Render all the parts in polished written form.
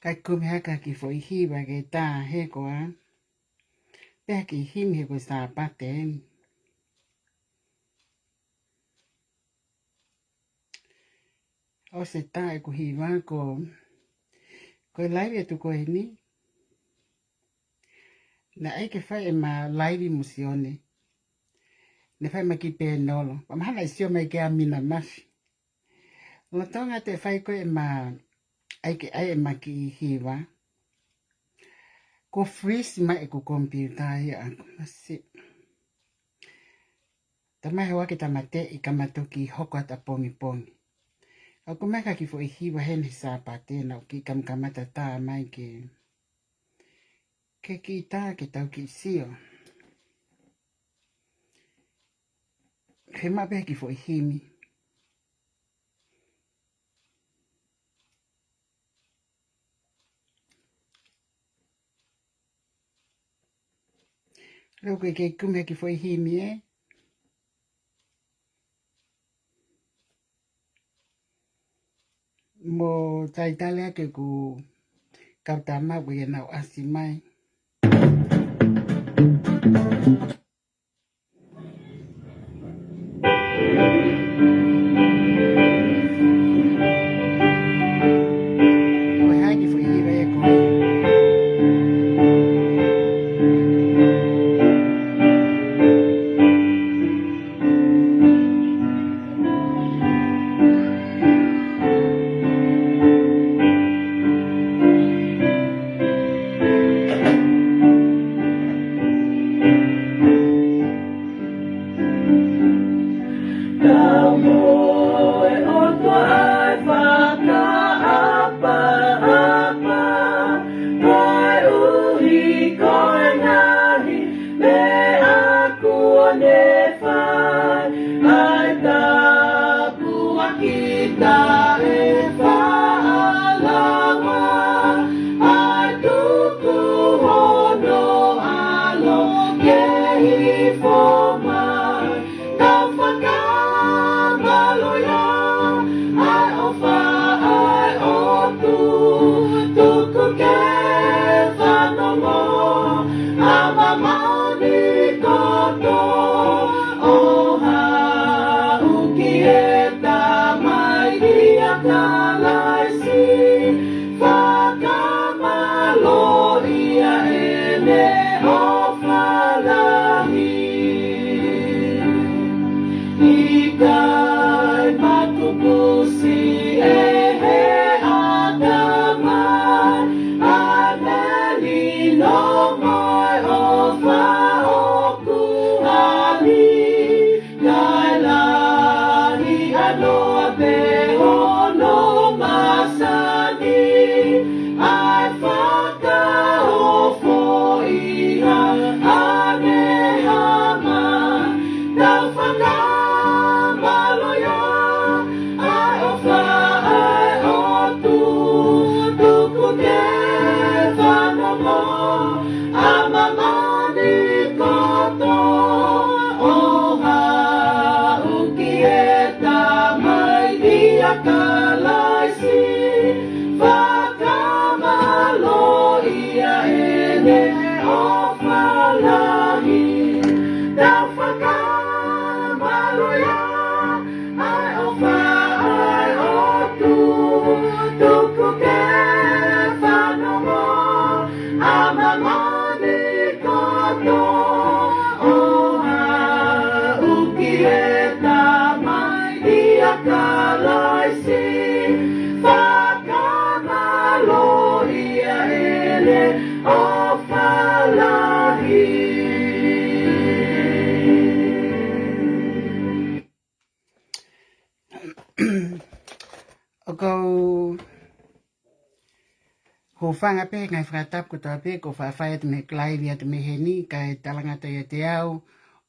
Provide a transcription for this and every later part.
Kai kum haka ki fo hi ba ke ta he ko a. Pe ki him he ko sa pa ten. O se ta e ko hi wa ko. Ko lai e tu ko ni. Na ai ke fa e ma lai vi musione. Ne fa ma ki pe nolo. Pa ma hala sio mai ke a mina mafi. Lo tonga te fa ko e ma ai ke ai e ma ki hi wa. Ko freeze ma e ko computer ya ako masi. Tama hewa ke tamate I kamatoki hoko ata pongi pongi. Ako meka ki fo I hiwa hene sa pate na o ki kam kamata ta mai ke ki ta ke tau ki sio. He mabe ki fo I himi. Leo ke kume ki fo I himi e. Mo taitale ke ku kautama wye na o asi mai. O hai ki fo I hiwa e ko. Ako ho whanga pe ngai whakatap ko tā pe ko whawhai atu me klaiwi atu me he ni kai talangata I te au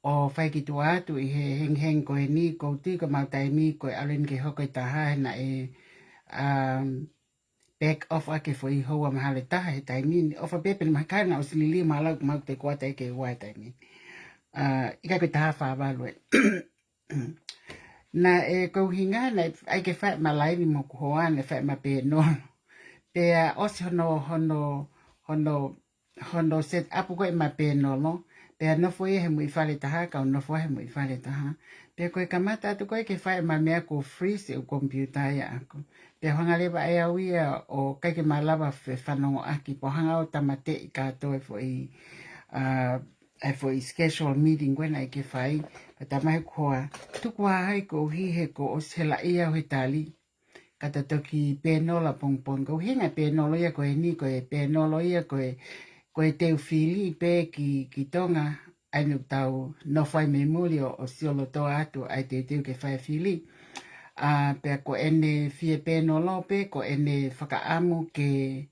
o whai ki tu atu I he heng heng ko he ni ko ti ko mautai mi ko alen ke hoko I taha na back off ake fo I hoa mahale taha he taimini o wha pepe ni makai na o silili malau mau te kuata eke ua taimini ika ko taha whawalu na kou hinga na ai ke whai malaiwi mo kuhoa na whai ma pe no Pea osi hono set up ko e mapeno no. Pea no foi he mui fale taha ka no foi he mui fale taha. Pea koe kamata atu koe ke whae ma mea ko freeze o computer ia ako. Pea hanga lewa e au ia o kai ke malawa whanongo aki po hanga o tamate i kato e foi ai foi schedule meeting wena i ke whai. Pea tamai koa tukua hai ko hihe ko o sela ia o he tali. Kata toki penola pong ko hinga penolo ia ko ni ko penolo ia ko te fili pe ki tonga ai no tau no fai memulio o siolo to atu ai te ke fai fili pe ko ene fie penolo pe ko ene whakaamu ke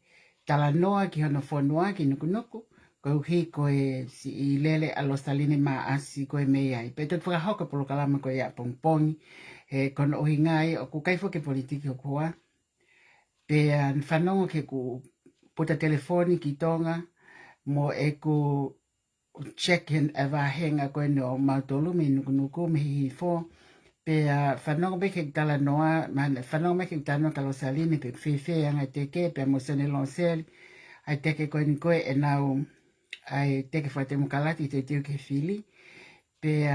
talanoa ki hono fonua ki nukunuku ko hi ko si i lele alo saline ma asi ko me ai pe te whakahoka polo kalama ko ia pong kono o hingai o ku kaifo ke politiki o kua pe an whanongo ke ku puta telefoni ki tonga mo e ku check-in e wahenga koe no mautolu me nukunuku me hihi fo pe whanongo me ke tala noa whanongo me ke tano kalo saline pe whiwhi anga te ke pe mo sene lonsel ai teke koe ni koe e nau ai teke whate mukalati te tiu ke fili pe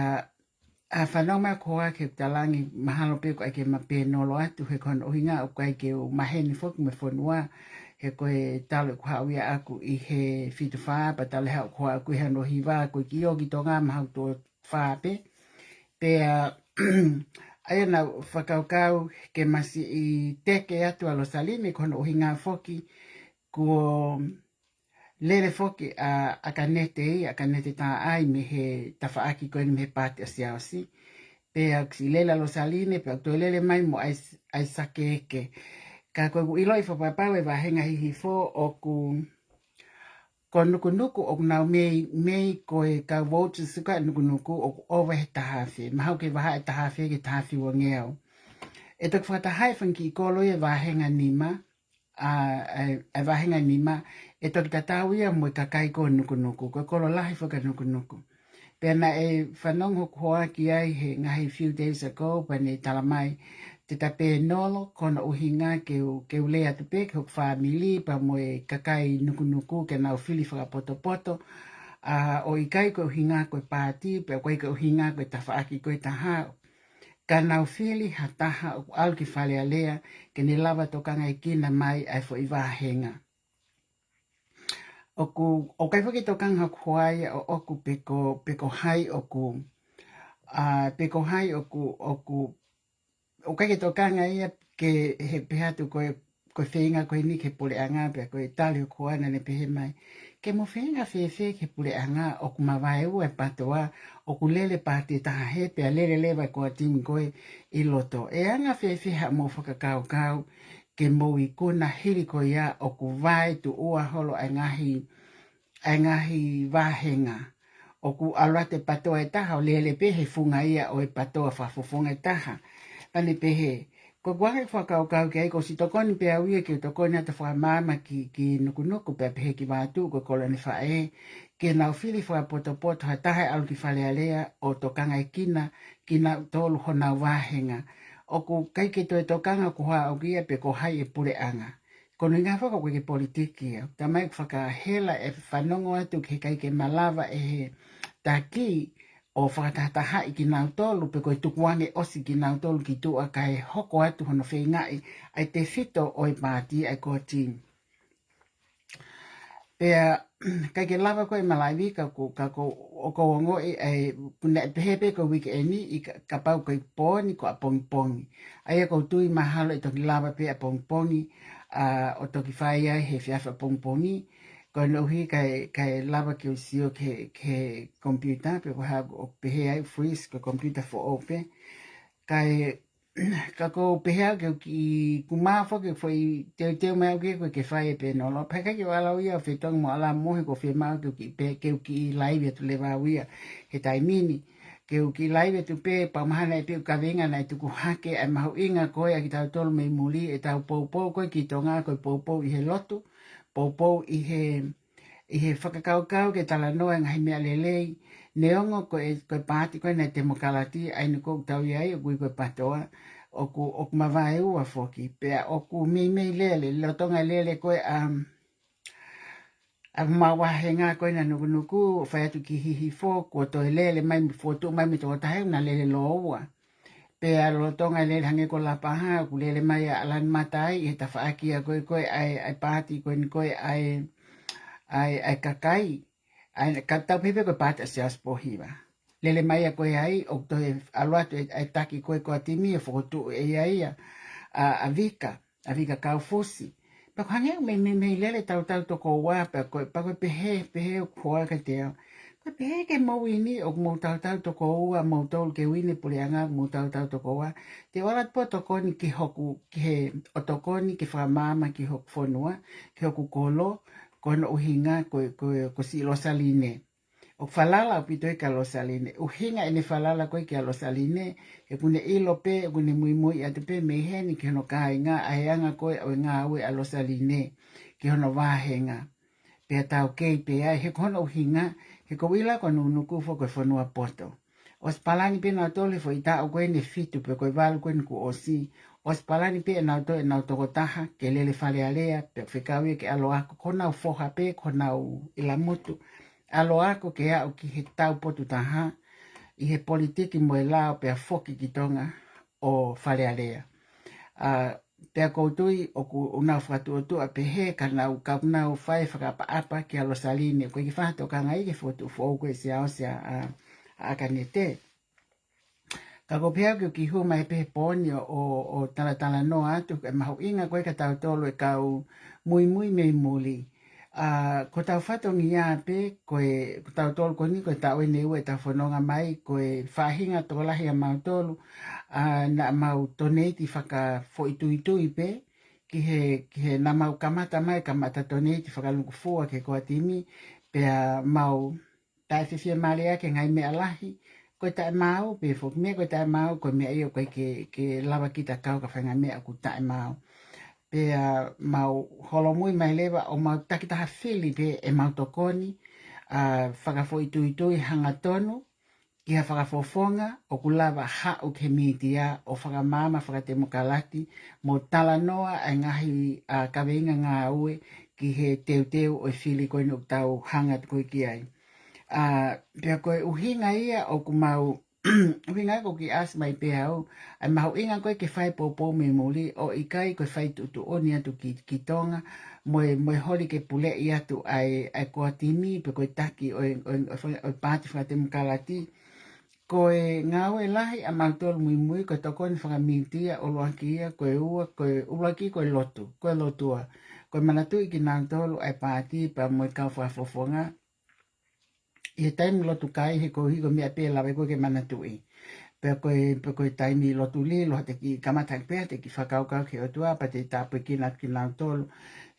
a whanau mai koa ke talangi mahalo pe ko ake mape nolo atu he kon ohinga o kai ke o maheni foku me whanua he koe talo ko hauia aku i he fitu whaa pa talo hao koa aku i hano hiwa ko ki o ki tonga mahau to whaa pe ai na whakaukau ke masi i teke atu alo salime kon ohinga foki ko lele foki a kanete ta ai me he tafaaki ko ni me pati a siasi pe aksi lela lo saline pe to lele mai mo ai sakeke ka ko iloi fo papa we va henga hi fo o ku nuku o na me ko e ka vote suka nuku o over ta hafi ma hau ke va ta hafi ke ta hafi wo ngeo e to fa ta hai fanki ko lo e va henga nima a vahenga nima e toki tatau ia mo ka kai ko nuku ko kolo lahi fo ka nuku pena e whanongo koa ki ai he ngahi few days ago pa ne talamai te tape nolo kona uhinga ke u lea tupe ke huk whamili pa mo e kakai nuku ke nau fili whaka poto o i kai ko uhinga koe pāti pe koe ko uhinga koe tawhaaki koe tahao ka nau fili hataha o al ki whale alea ke ne lava tokanga i kina mai ai fo i wahenga. O kai whaki tokanga kuai o oku peko hai oku peko hai oku o kai ke tokanga ia ke he pehatu koe whenga koe ni ke pule anga pe koe tali o kuana ne pehe mai ke mo whenga whewhe ke pule anga oku mawai ua patoa oku lele pāti taha he pea lele lewa koa timi koe i loto e anga whewhe ha mo whakakau ke mo i kuna hiri koe ia oku vai tu ua holo ai ngahi wahenga oku alate patoa e taha o lele pehe funga ia o e patoa whafufunga e taha pane pehe ko guai whakaukau ki aiko si tokoni pe au ia ki tokoni ata whamama ki nuku pe pehe ki wātu ko koloni whae ke nau whili wha poto ha tahe alu ki whale alea o tokanga i kina tolu hona wahenga o ku kai ke to e tokanga ko ha au kia pe ko hai e pure anga ko ninga whaka koe ke politiki ta mai whakahela e whanongo atu ke kai ke malawa e he taki o whakatataha i ki nau tolu pe koe tukuange osi ki nau tolu ki tua kai hoko atu hono whengai ai te whito o i pāti ai ko tini. Pea kai ke lava koe malaiwi ka ko o ko ongo ai pune pehepe ko wiki e ni i ka pau koe pōni ko a pongi. Ai ko tui mahalo i toki lava pe a pongi o toki whai ai he whiawha pongi. Ko nohi kai lava ki o sio ke computer pe waha o pehe ai freeze ko computer for open. Kai ka ko pehea ke ki kumafo ke foi te mai ke fai pe no lo pe ke wala ia fe tong mo ala mo ko fe ma ke ki live tu le va ia he tai mini ke ki live tu pe pa mahana pe ka venga na tu ku hake ai mau inga ko ia ki tau tol me muli e tau popo ko ki tonga ko popo i he lotu popo i he whakakaukau ke tala noa ngai mea lelei neongo ko pāti ko na demokalati ai no ko tau iai o ko patoa oku mawai ua foki pea oku mei lele lotonga lele koe mawahenga koe na nuku whai atu ki hihi fo ko to lele mai foto mai mi to tahe na lele lo ua pea lotonga lele hange ko la paha ku lele mai alan matai e ta whaaki a koe ai pāti koe ai kakai ai katau pepe koe pāti a sias pohiwa lele mai a koe ai o to aluatu ai taki koe ko atimi e foto e ia a vika kau fosi pa hange me lele tau toko wa pa koe pehe o koa ka teo koe pehe ke mau ini o mau tau toko wa mau tau ke wini pulianga mau tau toko wa te ora po toko ni ki hoku ki he o toko ni ki whamama ki hoku fonua ki hoku kolo kono uhinga ko si losaline o falala pito e ka losaline uhinga ene falala koe ki a losaline e kune ilo pe e kune mui ate pe me heni ki hono kainga aheanga koe o ngā ue a losaline ki hono wahenga pe tau kei pe ai he kono uhinga he ko wila kono nuku fo koe whanua poto o spalani pe nau tole fo ita o koe ne fitu pe koe walu koe nuku osi o spalani pe nau tole nau toko taha ke lele fale alea pe whikawe ke alo ako kona u foha pe kona u ilamutu alo ako ke au ki he tau potu taha i he politiki mo e lao pe a foki ki tonga o whare area. Pe a koutui o ku unau whakatu a pe he ka nau kaunau whai whakapa ki alo saline ko i whato ka ngai ke fotu fōu koe se ao se a akanete. Ka ko pēo ki hu mai pe pōni o talatala no atu e mahu inga koe ka tau tolu e kau mui mei muli. Ko tau whatongi ia pe koe ko tau tolu ko ni koe tau e neu e tau whanonga mai koe whahinga tokolahi a mau tolu na mau toneiti whaka fo itui pe ki he na mau kamata mai kamata toneiti whakalungu fua ke koa timi pe mau tai whiwhia marea ke ngai mea lahi koe tae mau pe fo mea koe tae mau koe mea iyo koe ke lawa kita kau ka whainga mea ku tae mau pe mau holomui mai lewa o mau takitaha whili pe e mau tokoni whakafo itui hanga tonu ki ha whakafofonga o kulawa hau ke mitia o whakamama whakatemokalati mo tala noa ai ngahi kaweinga ngā ue ki he teu o whili koe nuk tau hanga koe ki ai. Pea koe uhinga ia o ku mau uhinga ko ki as mai pe au ai mau inga koe ke whai popo me muli o ikai koe whai tutu oni atu ki tonga moe hori ke pule i atu ai koa timi pe koe taki o pāti whakate mukalati koe ngāwe lahi a mautolu mui koe tokoni whakamitia o luakia koe ua koe uaki koe lotua koe manatu i ki nātolu ai pāti pa moe kau whafofonga i he taimi lotu kai he ko hiko mea pe lawe koe ke manatui. Pe koe taimi lotu li lo te ki kamata pe te ki whakaukau ke otua pa te tāpui ki nāt ki nau tolu.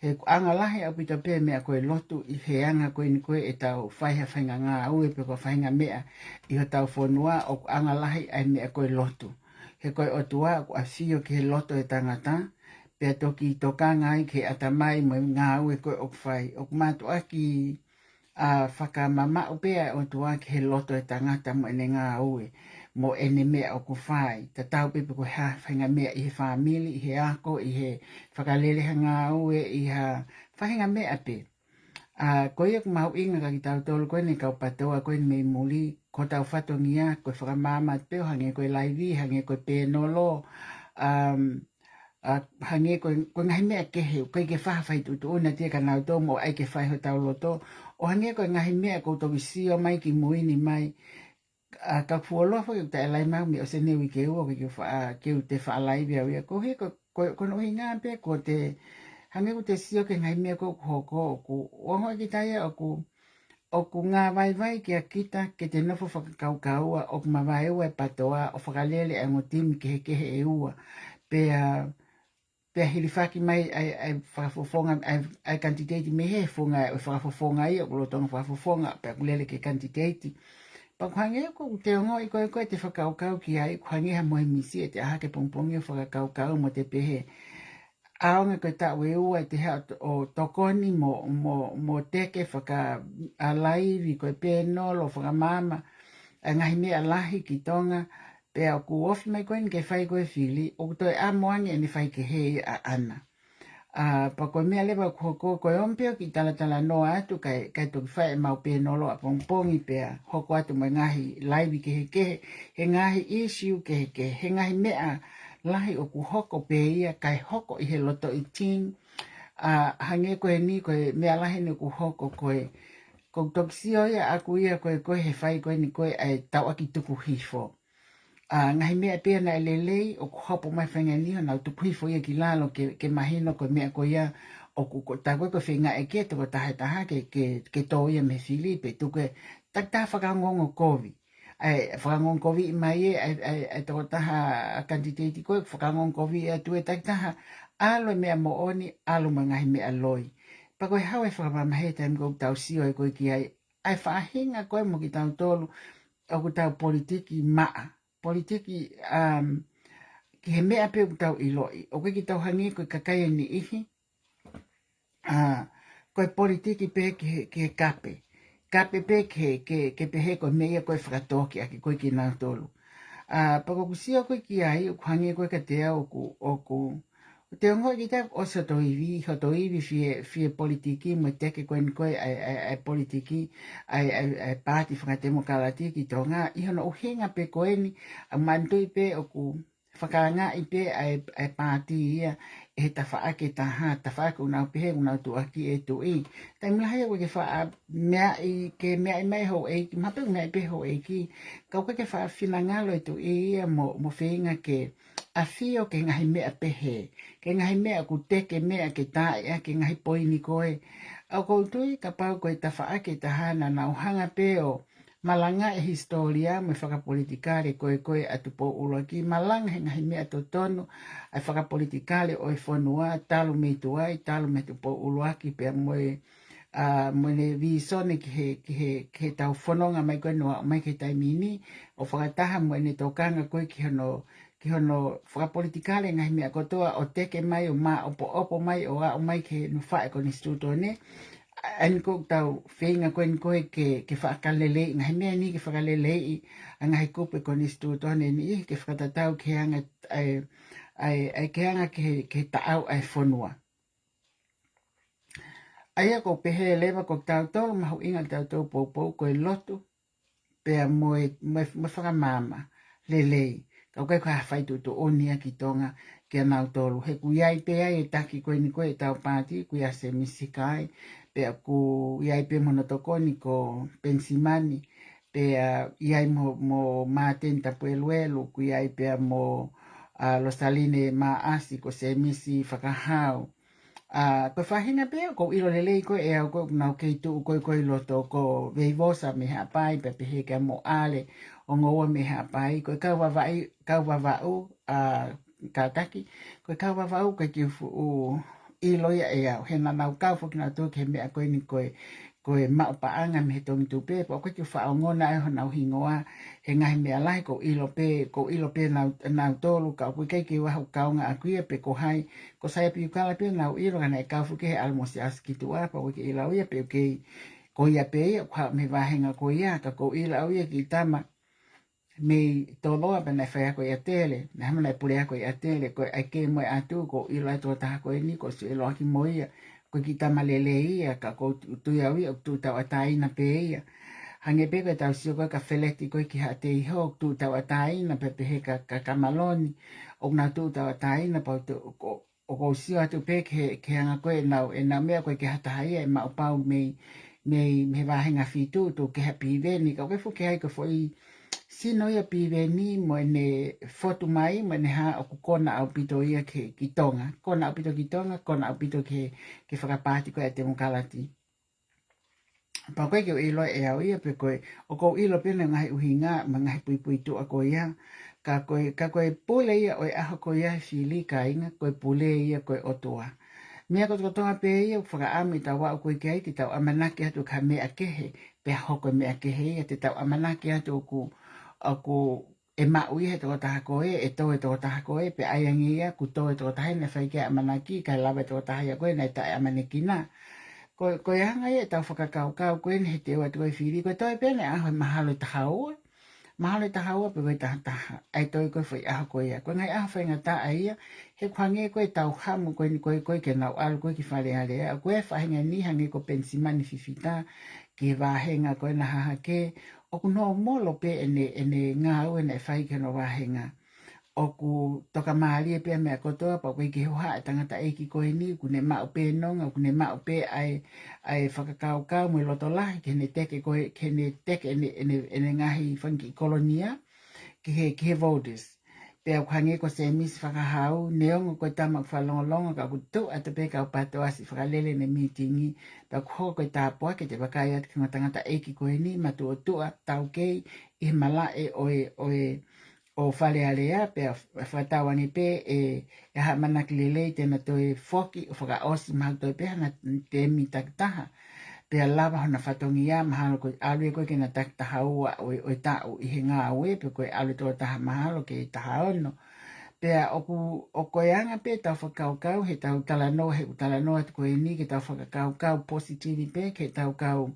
He anga lahi au pita pe mea koe lotu i he anga koe ni koe e tau whaiha whainga ngā ue pe koe whainga mea i ho tau whonua o anga lahi ai mea koe lotu. He koe otua ko a fio ki he loto e tangata pe toki tokanga ai ke atamai mo ngā ue koe o whai. O kumatu aki whakamama o pea o tua ki he loto e tangata mo ene ngā ue mo ene mea o kuwhai. Ta tau pepe ko ha whainga mea i he whamili, i he ako, i he whakaleleha ngā ue, i ha whainga mea pe. Koe aku mahu inga ka ki tau tolu koe ne kau patoa koe ni mei muli, ko tau whatongia, koe whakamama peo, hange koe laivi, hange koe pēnolo, hange koe ngahi mea kehe, koe ke whahawhai tutu una tia ka nau tō mo ai ke whai ho tau loto, o hange koe ngahi mea kou toki sio mai ki muini mai, ka fuoloa fo ta elai mau mi o se newi ke ua ke te whaalai via wia ko he ko no hinga pe ko te hange ko te sio ke ngai mea ko hoko ku ongo ki tai o ku ngā vai ki a kita ke te nofo whakakaukau o ku mawai ua e patoa o whakalele a ngotimi ke he e ua pe hilifaki mai ai whakafofonga ai kantiteiti me he funga o whakafofonga i o kulotonga whakafofonga pe kulele ke kantiteiti pa kwange ko te ongo i koe te whakaukau ki ai kwange ha moe misi e te aha ke pongpongi o whakaukau mo te pehe aonga koe ta ue ua te hea o tokoni mo teke whaka alaivi koe pēnolo whakamama ngahi mea lahi ki tonga pe o ku ofi mai koe ni ke whai koe whili, o toi a moangi e ni whai ke hei a ana. Pa koe mea lewa ko koe ompio ki tala noa atu kai toki whae e mau pē nolo a pongpongi pēa hoko atu mai ngahi laiwi ke he ngahi issue he ngahi mea lahi o ku hoko pē ia kai hoko i he loto i ting hange koe ni koe mea lahi ni ku hoko koe ko toki sio ia aku ia koe he whai koe ni koe ai tau aki tuku hifo. Ngahi mea pia na lelei o ku hopo mai whenga niho na tupuifo ia ki lalo ke mahino ko mea ko ia o ku takoe ko whenga e ke toko taha ke tō ia me Filipe tuke tak taha whakangongo kovi. Whakangongo kovi i mai e toko taha kandidati koe whakangongo kovi e tue tak taha alo mea mo oni alo ma ngahi mea loi. Pa koe hau e whakamamaheta mi kou tau sio e koe ki ai whaahinga koe mo ki tau tolu o ku tau politiki maa. Politiki ki he mea pe tau i loi. O ki tau hangi koe kakai ni ihi. Koe politiki pe ki he kape. Kape pe ke pehe koe mea koe whakatoki aki koe ki nau tolu. Pako kusio koe ki ai, o hangi koe ka tea o ku te ongo ki tau o soto iwi fie politiki mo teke koe ni koe ai politiki ai pāti whakatemo kalati ki tonga ihono uhinga pe koe ni a mantui pe o ku whakanga i pe ai pāti ia e ta whaake taha ta whaake unau pehe unau tu aki e tu i tai mlahia koe ke wha mea i ke mea i mai ho e ki mape mea i pe ho e ki kau ke wha whinangalo e tu i ia mo whinga ke a fio ke ngahi mea pehe, ke ngahi mea ku teke mea ke tae, ke ngahi poini koe. Au koutui ka pau koe ta whaake ta hana na uhanga peo malanga e historia me whakapolitikare koe atu po ulo ki malanga he ngahi mea to tonu ai whakapolitikare o e whanua talu me tuai, talu me tu po ulo aki pea moe ne visone ki he tau whanonga mai koe noa mai ke taimini o whakataha moe ne tokanga koe ki hono whakapolitikale ngahi mea kotoa o teke mai o maa opo mai o a o mai ke no whae ko ni stuto ne. Ani ko tau whenga koe ni koe ke whakalelei, ngahi mea ni ke whakalelei ngahi kupe ko ni stuto ne ni ke whakatatau ke anga ai ke anga ke taau ai whanua. Aia ko pehe lewa ko tau tolu mahu inga tau tau poupou koe lotu pea moe whakamama lelei. Kau kai ka whaitu to onia ki tonga ki anau tolu. He ku iai pea e taki koe ni koe tau pāti ku ia se misikai. Pea ku iai pe monotokoni ko pensimani. Pea iai mo māten tapu eluelu. Ku iai pea mo losaline maasi ko se misi whakahau. Ko whahinga pea ko ilo lelei koe e au koe nau keitu koe loto ko veivosa me hapai pe pehe ka mo ale o ngoa me hapai koe kau wawau ka taki koe kau wawau koe ki ilo ia e au he nanau kau whukina tu ke mea koe ni koe mao paanga me he tongi tupe po koe ki whaongona e honau hingoa he ngahi mea lai ko ilo pe nau tolu ka koe kai ki wahu kaunga akuia pe ko hai ko saya piu kala pe nau ilo kana e kau whuke he almosi askitu a pa koe ki ila uia pe kei ko ia pe ia kwa me wahenga ko ia ka ko ila uia ki tama me toloa pa nai whai ako i atele me hama nai pule ako i atele ko ai ke moe atu ko ilo ai tō taha koe ni ko su ilo aki mo ia ko ki tama lele ia ka ko tui au ia tu tau ataina pe ia hange pe koe tau sio koe ka wheleti koe ki hate iho tu tau ataina pe pehe ka kamaloni o na tu tau ataina pa o ko sio atu pe ke hanga koe e nau mea koe ke hata haia e mau pau me wahenga fitu tu ke hapi veni ka koe fuke hai ko foi sino ia piveni mo ne fotu mai mo ne ha o kona au pito ia ki tonga kona au pito ki tonga kona au pito ke whakapāti koe a te mokalati pa koe ke o ilo e au ia pe koe o ko ilo pena ngahi uhinga ma ngahi pui tu a koe ia ka koe pule ia o e aho koe ia fili ka inga koe pule ia koe otua mea ko tonga pe ia whakaami tau wau koe kei te tau amanaki atu ka mea kehe pe hoko mea kehe ia te tau amanaki atu aku e maui he tō taha koe, e tō e tō taha koe, pe aiangi ia, ku tō e tō taha, ne whai kia amanaki, kai lawa e tō taha ia koe, nei tae amaneki nā. Koe hanga ia, tau whakakau koe, ne he te ua tu koe whiri, koe tō e pēne aho e mahalo i taha ua. mahalo ta hawa pe koe taha taha. Ai toi koe whai aho koe ia. Koe ngai aho whai ngata a ia. He kwange koe tau hamu koe ke nau alu koe ki whare are a. Koe whahinga ni hange ko pensimani fifita. Ke wahenga koe na haha ke. Oku no molo pe ene ngā ue na whai ke no wahenga. Oku toka maari e pia mea kotoa pa koe ke hoa e tangata e ki koe ni kune mao pe nonga kune mao pe ai whakakau kau mui loto lahi ke ne teke koe ke ne teke ene ngahi whanki kolonia ki he voters pe au hange ko se misi whakahau neongo koe tamak whalongolongo ka kutu ata pe kau pato asi whakalele ne meetingi pa kuho koe tāpua ke te wakai ati ki tangata e ki koe ni matu o tua tau kei i mala e oe o whale alea pe whatawangi pe e ha manaki lele tēnā toi whoki o whaka osi maha toi pe hana te mi taktaha pe lava hana whatongi ia mahalo koe alue koe kena taktaha ua o tau i he ngā ue pe koe alue tō taha mahalo ke taha ono pe o koe anga pe tau whakaukau he tau talanoa he talanoa te koe ni ke tau whakaukau positivi pe ke tau kau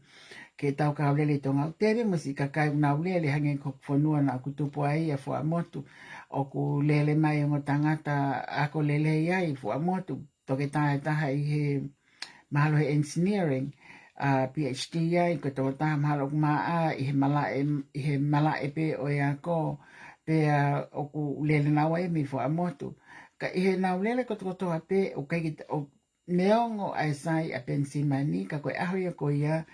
ke tau ka lele tonga tere musi ka kai na lele hange ko fonua na ku tupu ai a fo motu o ku lele mai ngo tangata ako lele ai fo motu to ke tai ta hai he mahalo he engineering PhD ai ko to ta mahalo ma a i he mala e pe o ya ko pe o ku lele na wai mi fo motu ka i he na lele ko to pe o kai o neongo ai sai a pensimani ka ko aho ya ko ya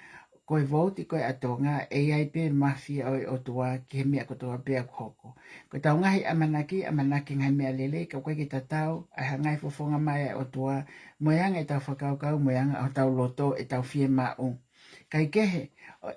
koe vauti koe atonga e ai pe mafia o tua ki he mea kotoa pea koko. Koe tau ngahi amanaki ngai mea lele ka koe ki tatau a hangai fofonga mai o tua moeanga e tau whakaukau moeanga o tau loto e tau fie maung. Kai kehe,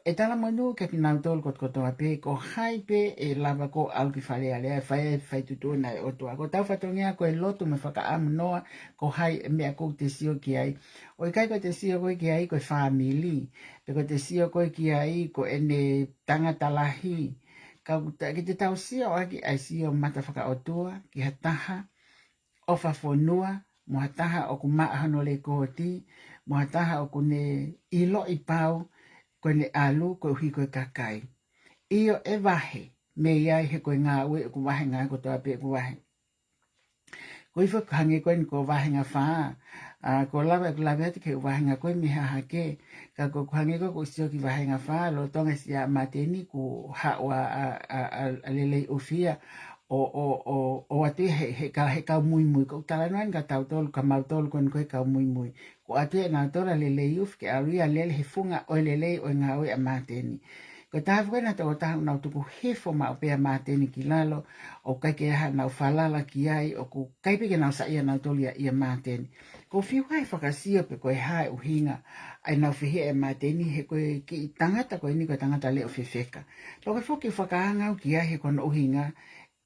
e tala manu ke ki nau tolu kotoa pe ko hai pe e lava ko au ki whare alea whai tutu na o tua. Ko tau whatongia koe loto me whaka amu noa ko hai mea kou te sio ki ai. O i kai koe te sio koe ki ai koe whamili. Pe ko te sio koe ki ai ko ene tangata lahi. Ki te tau sio aki ai sio mata whaka o tua ki hataha o whafonua mo hataha o ku maahano le kohoti mo hataha o ku ne ilo i pau koe ne alu koe hui koe kakai. Iyo e wahe me iai he koe ngā ue ku wahe ngā ko toa pe ku wahe. Koe whakahange koe ni ko wahe ngā whaa. Ko lawa ati ke wahe ngā koe mi haha ke. Ka ko kuhange koe ko sio ki wahe ngā whaa. Lo tonga si a mateni ku hawa a lelei ofia. O atu he kau mui mui. Ko talanoan ka tau tolu ka mau tolu koe ni koe kau mui mui. Ko atu e nā tora lelei uf ke auri a lele he funga o lelei o ngā ue a mateni. Ko taha koe na tau taha nau tuku hefo ma o pea mateni ki lalo. O kai ke aha nau whalala ki ai. O ku kaipe ke nau sa ia nau tolu ia mateni. Ko whiu hai whakasio pe koe hae uhinga. Ai nau whihe e mateni he koe ki tangata koe ni koe tangata leo whewheka. Lo koe whoki whakaangau ki ai he kono uhinga.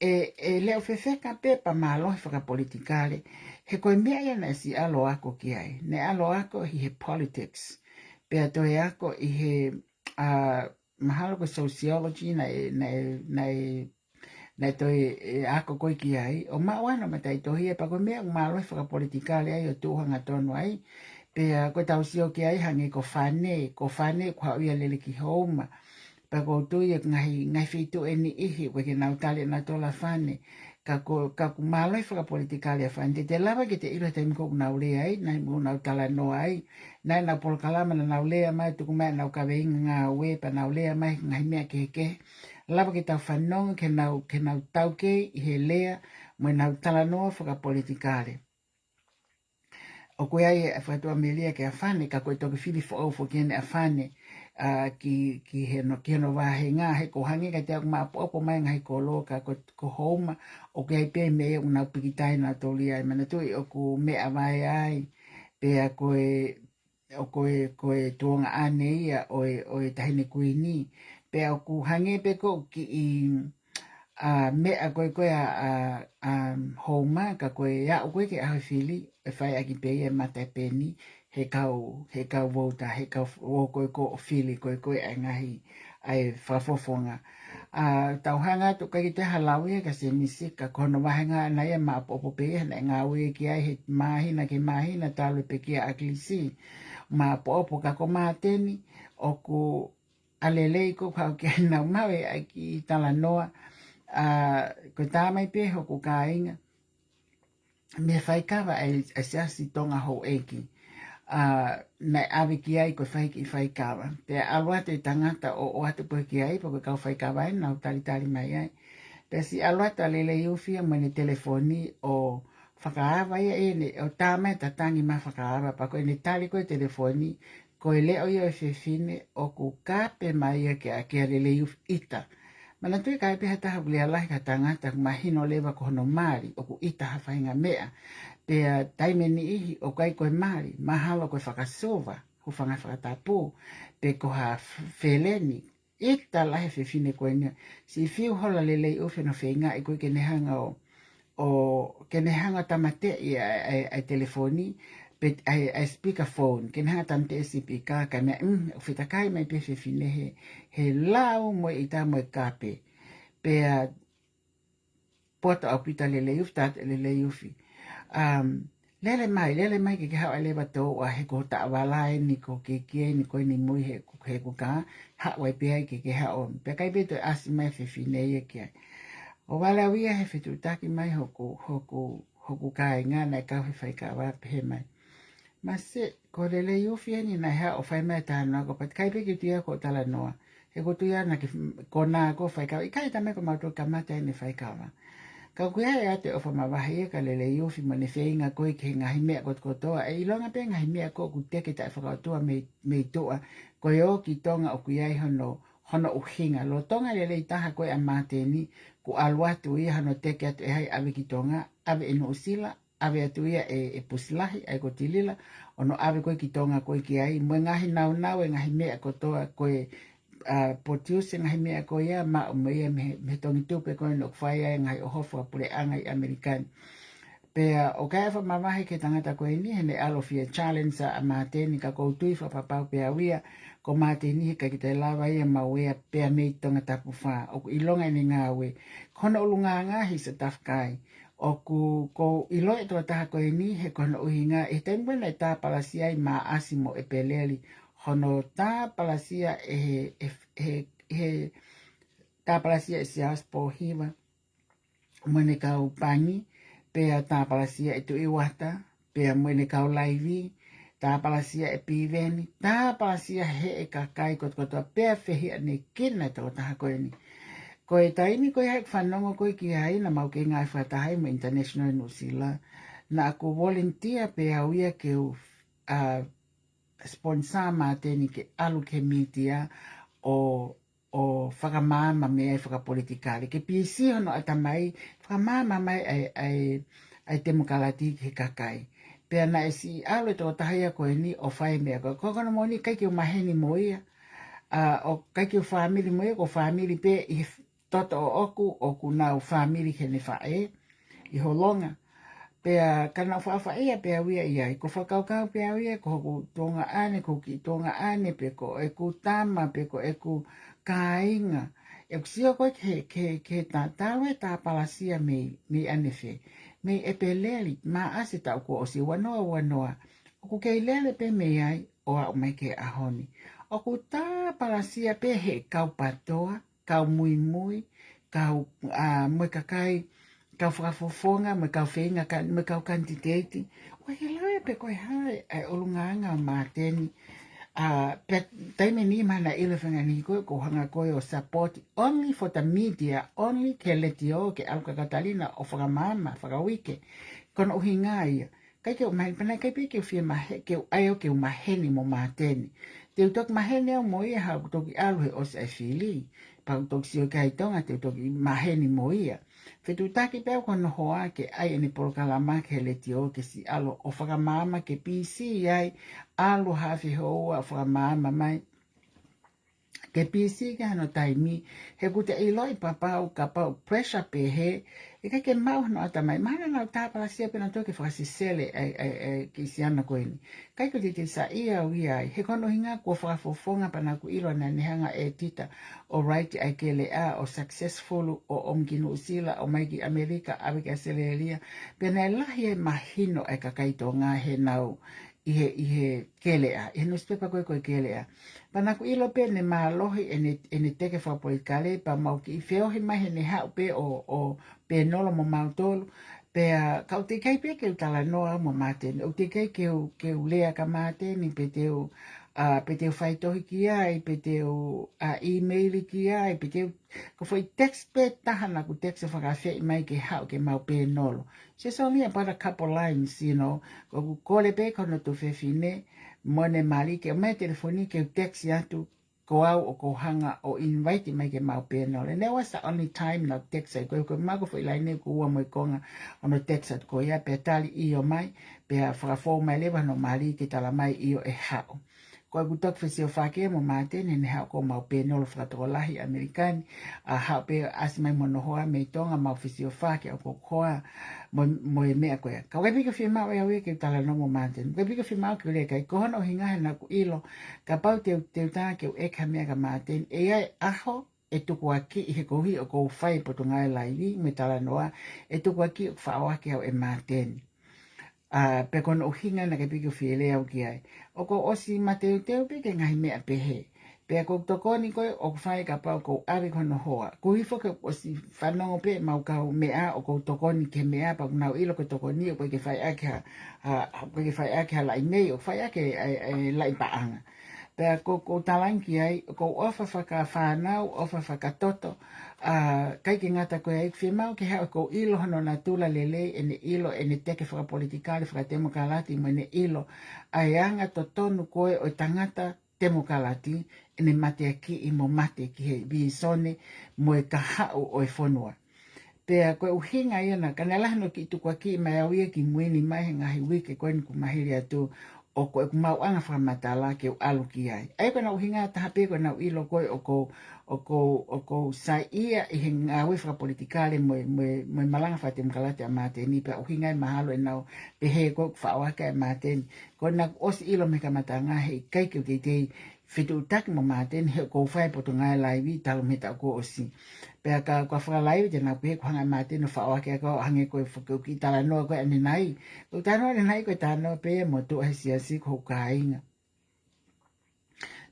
E leo whewheka pe pa mālohi whakapolitikale. He koe mea ia na si alo ako ki ai. Ne alo ako hi he politics. Pe atoe ako i he mahalo ko sociology na toi ako koe ki ai. O mawana ma tai tohi e pa koe mea mālohi whakapolitikale ai o tūhanga tonu ai. Pe koe tau sio ki ai hange ko whane kwa uia lele ki houma. Pa ko tui e ngai whitu e ni ihi koe ke nau tale na tola whane. Ka ku māloi whakapolitikale a whane. Te lawa ki te iro te miko nau lea ai, nai mo nau tala noa ai. Nai nau polokalama na nau lea mai, tuku mai nau kawe inga ngā ue, pa nau lea mai ngai mea ke. Lawa ki tau whanonga ke nau tauke i he lea, mo nau tala noa whakapolitikale. O koe ai e whaitua me lea ke a whane, ka koe toki whiri fo au fo kene a whane. Ki he no wahe ngā he ko hangi ka te aku maa popo mai ngai ko loka ko houma o ke ai pe me e unau pikitai na toli ai mana tui o ku mea vai ai pe a koe tuonga ane ia o e tahine kui ni pe a ku hangi pe ko ki i mea koe a houma ka koe ia o koe ke aho whili e whai aki pe e mata peni he kau vota, he kau koe ko whili, koe ai ngahi ai whafofonga. Tauhanga tu kai te halau e ka se misi, ka kono wahenga nai e maa popo pe e na ngā ue ki ai he mahina ke mahina talu pe kia aklisi. Maa popo ka ko maa teni, o ku alelei ko pau ke nau mawe ai ki tala noa ko tā mai pe hoku ka inga me whai kawa ai siasi tonga ho eki na awe ki ai ko whai ki whai kawa pe alua te tangata o atu po ki ai po ko kau whai kawa ai nau tali mai ai pe si alua ta lele iuwhia mene telefoni o whakaawa ia e ne o tā mai ta tangi ma whakaawa pa ko ne tali ko telefoni ko e leo ia e whiwhine o ku kape mai ia ke a kia lele iuwhi ita mana tui kai pe hata haku lea lahi ka tangata mahino lewa ko hono maari o ku ita hawhainga mea pe taime ni ihi o kai koe maari mahalo koe whakasova hu whanga whakatapu pe ko ha wheleni ita lahi whiwhine koe nia si whiu hola lele iuwhi no whenga i koe ke nehanga o ke nehanga tamate i ai telefoni pe ai speakerphone ke nehanga tamate e sipika ka mea o whitakai mai pe whiwhine he lau mo i tā mo e kāpe. Pea pota au pita lele iuwhi, tāte lele iuwhi. Lele mai ke hao lewa tō a he ko ta awalae ni ko ke kie ni ko ni mui he ko ka hao e pea ke hao. Pea kai beto asi mai whiwhine ia kia. O wala wia he whitu taki mai hoku ka e ngā nei kau he whai ka wape he mai. Ma se, ko lele iuwhi ni nai hao whai mai tāna ko pat kai pe ki tia ko tala noa. He ko tuia na ki kona ko whai kawa. I kai tame ko mautu ka mata ni whai kawa. Ka kuia e ate o whamawahi e ka lele iuwhi ma ne whainga koe ki he ngahi mea kot kotoa. E ilonga pe ngahi mea ko ku teke tai whakautua me toa. Ko e o ki tonga o kuiai hono uhinga. Lo tonga lele i taha koe a mate ni ku aluatu ia hono teke atu e hai ave ki tonga. Ave ino usila. Ave atu ia e pusilahi ai ko tilila. Ono ave koe ki tonga koe ki ai. Mwe ngahi nau e ngahi mea kotoa koe potiusi ngahi mea ko ia ma o mea me tongi tupe koe no kwhai ai ngai o hofu a pule angai Amerikani. Pea o kai wha mawahi ke tangata koe ni hene alofia challenge a māteni ka koutui wha papau pea wia ko māteni ka ki te lawa ia ma wea pea mei tonga tapu wha o ku ilonga ni ngā we. Kono ulunga ngahi sa tafkai o ku ko iloi toa taha koe ni he kono uhinga e tengwena i tā palasia i mā asimo e peleli hono tā palasia tā palasia e sias po hiwa mwene kau pangi pea tā palasia e tu iwata pea mwene kau laivi tā palasia e piveni tā palasia he e kakai kotoa pea whihi ane kina tō taha koe ni koe taimi koe haik whanongo koe ki hai na mau ke ngai whatahai mo International New Zealand na aku volunteer pea uia ke sponsor māteni ke alu ke mitia o whakamāma me ai whakapolitikari. Ke PC hono atamai, whakamāma mai ai demokalati ke kakai. Pea na esi alu e tō tahia koe ni o whai mea koe. Kokono moni kai ki o maheni mo ia. O kai ki o whamiri mo ia, ko whamiri pe i toto o oku nau whamiri ke ne whae. I holonga. Pea kana whaafa ea pea wia iai. Ko whakaukau pea wia, ko hoku tonga ane, ko ki tonga ane, pe ko e ku tama, pe ko e ku kāinga. E ku sio koe ke tā tāwe tā palasia me ane whe. Me e pe leli, mā ase tau ko o si wanoa. O ku kei lele pe me ai, o au mai ke ahoni. O ku tā palasia pe he kau patoa, kau mui, kau mui kakai, kau whakafofonga, me kau whenga, me kau kantiteti. O he lawe pe koe hai, ai olunganga o māteni. Pe taime ni mana ilewhenga ni koe, ko hanga koe o support, only for the media, only ke leti o, ke aluka katalina, o whakamama, whakawike. Kono uhi ngā ia. Kai ke o maheni, panai kai pe ke o whia mahe, ke o aio ke o maheni mo māteni. Te utok maheni au mo ia, hau kutoki aluhe o se ai whili. Pa kutoki sio kai tonga, te utoki maheni mo ia. Whetu taki pēo kono hoa ke ai ene porokalama ke leti o ke si alo o whakamama ke PC ai alu hawhi hoa o whakamama mai. Ke PC ke hano taimi he kute iloi papau ka pau pressure pe he e kai ke mau no ata mai mana nau tāpala sia pena toke whakasisele ki siana koe ni. Kai ko te sa ia o ia he kono hinga kua whakafofonga pana ku ilo na nehanga e tita o right ai ke le a o successful o omkinu usila o mai ki Amerika awe ki Australia pena lahi e mahino ai kakaito ngā he nau ihe kelea, ihe newspaper koe kelea. Pana ku ilo pe ne mahalohi ene teke whapoikale, pa mau ki whiohi mahi ne hau pe o pe nolo mo mautolu, pe kau te kai pe ke utala noa mo matene, o te kai ke u lea ka matene, pe te whaitohi ki ai, pe te email ki ai, pe te ko foi text pe tahana ku text whakawhia mai ke hau ke mau pe nolo. Just only about a couple lines, you know, ko kole pe kono tu whewhine, mone mali ke mai telefoni ke text yatu, ko au o ko hanga o invite mai ke mau pe nolo. And that was the only time na text ai, ko mago foi laine ku ua moi konga ono text at ko ia pe tali iyo mai, pe whakafo mai lewa no mali ke tala mai iyo e hao. Ko ai kutok whesio whake mo matene ne hao ko mau pe nolo whakatoko lahi Amerikani, a hao pe asimai monohoa me tonga mau whesio whake o ko koa mo e mea koea. Ka wepika whimau e awe ke tala no mo matene. Wepika whimau ke ule kai kohono hingahe na ku ilo ka pau te utā ke u eka mea ka matene. E ai aho e tuku aki i he kohi o kou whai po tu ngai laiwi me tala noa e tuku aki o whaoake au e matene. Pe kono uhinga na ke piki whiele au ki ai. O ko osi mateu teu pike ngahi mea pehe. Pe ko tokoni koe o whai ka pau ko awe kono hoa. Ko hifo ke osi whanongo pe mau kau mea o ko tokoni ke mea pa kunau ilo ko tokoni o koe ke whai ake ha lai mei o whai ake lai paanga. Pe ko talanki ai ko ofa whaka whanau, ofa whaka toto, kai ke ngata koe ai whimau ke hao ko ilo hono na tula lele ene ilo ene teke whaka politikali whaka demokalati mo ene ilo ai anga to tonu koe o tangata demokalati ene mate aki i mo mate ki he bisone mo e kahau o e whonua. Pea koe uhinga iana, kanalaha no ki tukua ki mai au ia ki muini mai ngahi wike koe ni kumahiri atu o koe kumau anga whamatala ke u alu ki ai. Ai koe na uhinga taha pe koe na uilo koe o ko sai ia i he ngā wewhaka politikale mo malanga whate mkalate a mateni. Pea uhinga i mahalo e nau pe he koe whaoaka e mateni. Koe na osi ilo me ka matanga he kai ke te tei whitu utaki mo mateni he ko whai poto ngai laiwi talo me ta ko osi. Pea ka whakalaiwi te nā pehe ko hanga mateni o whaoake a ko hange koe whakauki tala noa koe ane nai. Ko tanoa ane nai koe tanoa pehe mo tu ahi siasi ko kainga.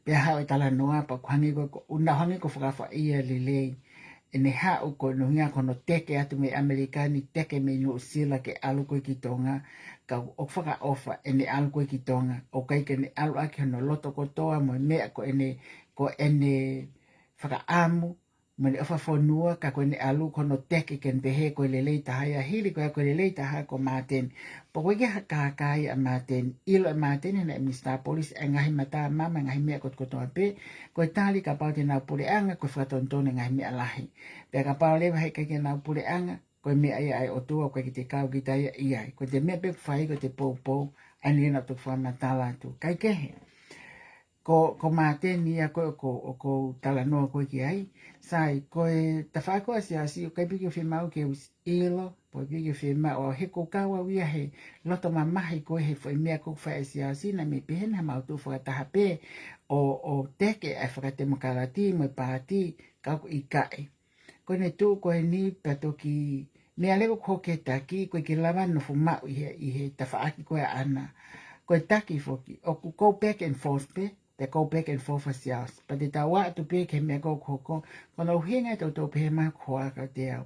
Pea hao e tala noa pa kuhangi koe una hangi ko whakawha ia lelei. Ene hao ko nuhinga kono teke atu me Amerikani teke me New Zealand ke alu koe ki tonga. Ka o whaka ofa ene alu koe ki tonga. O kai ke ne alu ake hono loto kotoa mo mea ko ene whaka amu. Mene ofa whanua ka koe ne alu kono teke ken pehe koe lelei tahaya. Hili koe lelei taha ko maten. Po koe ke hakakai a maten. Ilo e maten hena e Mr. Police e ngahi mata mama ngahi mea kotoa pe. Koe tali ka pao te nau pule anga koe whakatontone ngahi mea lahi. Pea ka pao lewa hei kai ke nau pule anga koe mea ia ai o tua koe ki te kau ki tai iai. Koe te mea pe whai koe te pou ani ena tu whamatala tu. Kai kehe. Ko mateni ia koe o ko tala noa koe ki ai. Sai, koe ta whakoa si o kai piki o whimau ke ilo, po piki o whimau o he ko kaua wia he loto mamahi koe he whai mea koe whae si na me pehena mautu whakataha pe o teke ai whakatemokarati mo pāti kako i kae. Koe ne tū koe ni pato ki mea lewa ko ke taki koe ki lawa no fumau i he ta whaaki koe ana. Koe taki foki, o ku go back and forth pe, te go back and forth as yaos. Pa te tawa atu pe ke mea go koko, kono uhinga tau tau pe maa koa ka te au.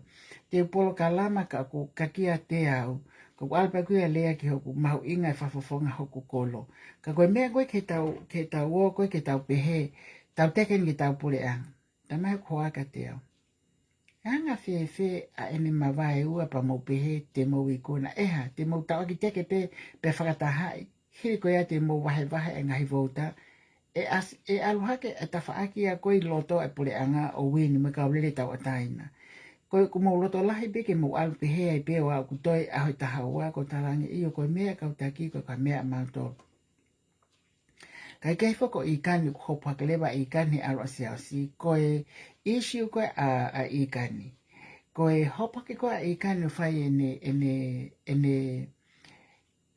Te upolo ka lama ka ku kakia te au, ka ku alpa kuia lea ki hoku mahu inga e whafafonga hoku kolo. Ka koe mea koe ke tau o koe ke tau pehe, tau teken ki tau pule anga. Ta mai koa ka te au. Anga fe a ene mawai ua pa mau pehe te mau i kona. Eha, te mau tau aki teke pe whakatahai. Hiri koe a te mau wahe e ngahi vouta. E aluhake e tawhaaki a koe loto e pule anga o wini me ka ulele tau ataina. Koe ku mau loto lahi peke mau alu pehe ai peo au kutoi ahoi tahaua ko talangi iyo koe mea kautaki koe ka mea mauto. Kai kei whako i kani hopu hakelewa i kani alu asiasi koe issue koe a i kani. Koe hopu hake koe i kani o whai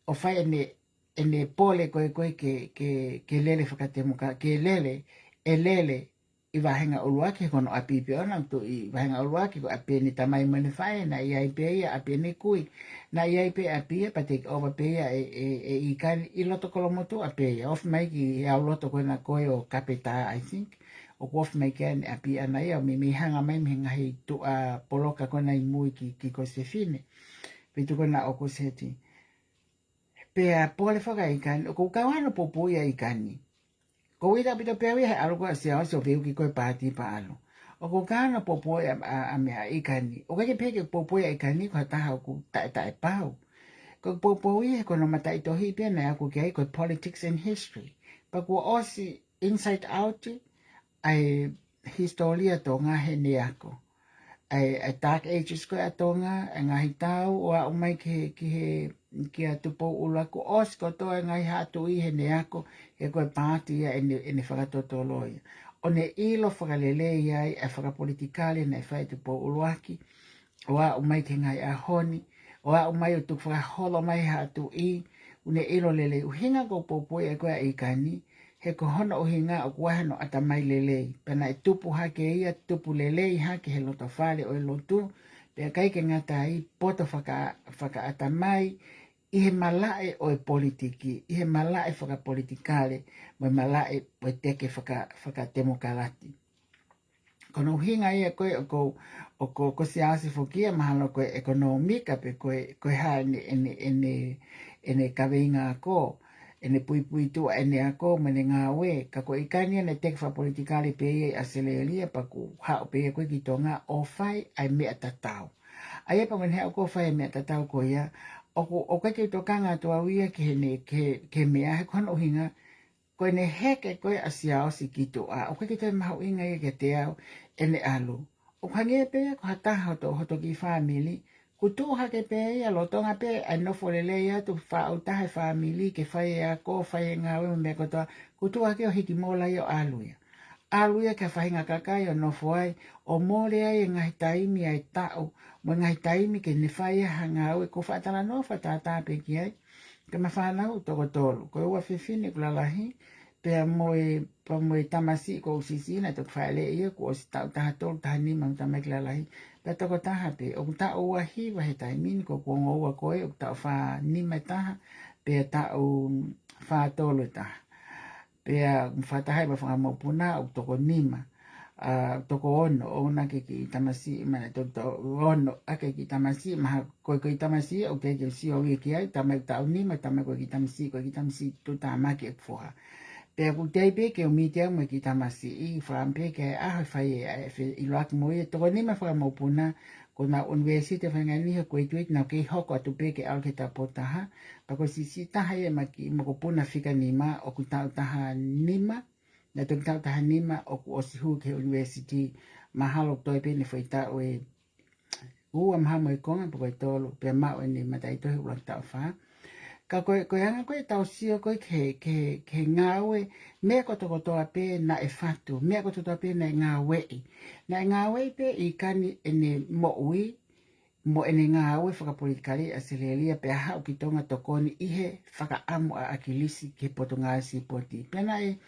o whai ene pole koe ke lele whakatemuka, ke lele I wahenga uluaki kono api peona tu I wahenga uluaki ko api ni tamai manifai na iai pe ia api ni kui na iai pe api pa take over pe ia I kan I loto kolomotu api off mai ki au loto ko na koe o kapita I think o off mai ken api ana ia mi hanga mai mi ngai tu a poloka ko na imui ki ko se fine pe tu ko na o ko seti pe a pole foka I kan ko kawana popo ia I kani ko ida pito pewi he alu kwa siya so veu ki koe pati pa alu. O ko kana popo a mea ikani. O kake peke popo ya ikani kwa taha ku tae pau. Ko popo he kono mata ito hipia na aku kia koe politics and history. Pa kua osi inside out ai historia tonga he ne ako. Ai dark ages koe atonga, ai ngahi tau o a umai ki a tupo ula ko os ko toa ngai hatu I he ne ako e koe pāti ia ene whakatoto ia. O ne ilo whakalele iai e whakapolitikale nei whai tupo uluaki o a umai ke ngai a honi o a umai o tuk whakaholo mai hatu I une ilo lele uhinga ko popo e koe a ikani he ko hono o hinga o kuahano ata mai lelei. Pena e tupu hake ia, tupu lelei hake he loto whale o lotu. Pea kai ke ngata I poto whaka ata mai. I he malae o e politiki. I he malae whaka politikale. Mo malae o e teke whaka demokarati. Kono hinga ia koe o ko siasi fokia mahalo koe ekonomika pe koe ha ene kaweinga ko. Ene pui tu ene ako mene ngā we. Ka ko ikani ene teke wha politikale pe ia aselelia pa ku hao pe ia koe ki tonga o whai ai mea tatau. Ai epa mene hea ko whai mea tatau ko ia. O kai ke tokanga tua wia ke mea he kono hinga. Koe ne heke koe asia o si kito a. O kai ke toi mahu inga ia ke te au ene alu. O kange pe ia ko hataha hoto ki family. Kutu hake pe ia lotonga pe ai nofo lele ia tu wha utahe family ke whai ea ko whai ngā wema mea kotoa. Kutu hake o hiki mola ia o alu ia. Alu ia ke whahinga kakai o nofo ai o mole ai e ngahi taimi ai tau. Mo ngahi taimi ke ne whai ha ngā ue ko whaatala nofa tātā pe ki ai. Ke mawhanau toko tolu. Ko ua whiwhine kulalahi. Pea moe tamasi ko usisi na tuk whaele ia ko o si tau taha tolu taha nima utamai kulalahi. Pea toko taha pe. O ta ua hiwa he taimini ko kuongo ua koe. O ta wha nima taha. Pea tau wha tolu taha. Pea whatahai wa whangamopuna o toko nima. Toko ono, ona ke ki tamasi, mana toko ono, ake ki tamasi, maha koe ki tamasi, o ke si o ki ai, tamai tau nima, tamai koe ki tamasi, tu tamaki e kufoha. Pea ku teipe ke o miti au mo ki tamasi, I whampe ke aho whai I loaki mo ia, toko nima whangamopuna, ko na universite whangani koe tuit, na ke hoko atu pe ke au ke tapotaha, pa ko si taha ia maki, mo ko puna whika nima, o ku tau taha nima, na tuk tau taha nima o ku osihu ke university mahalo toi pe ni whaita o e ua mahamo e konga po koe tolu pe mao e ni mataitohi ulang tau wha. Ka koe anga koe tau sio koe ke ngā ue mea ko toko toa pe na e whatu, mea ko toa pe na e ngā wei. Na e ngā wei pe I kani ene mo ui, mo ene ngā ue whakapolitikari a selelia pe hao ki tonga tokoni ihe whakaamu a akilisi ke poto ngā si poti. Pena e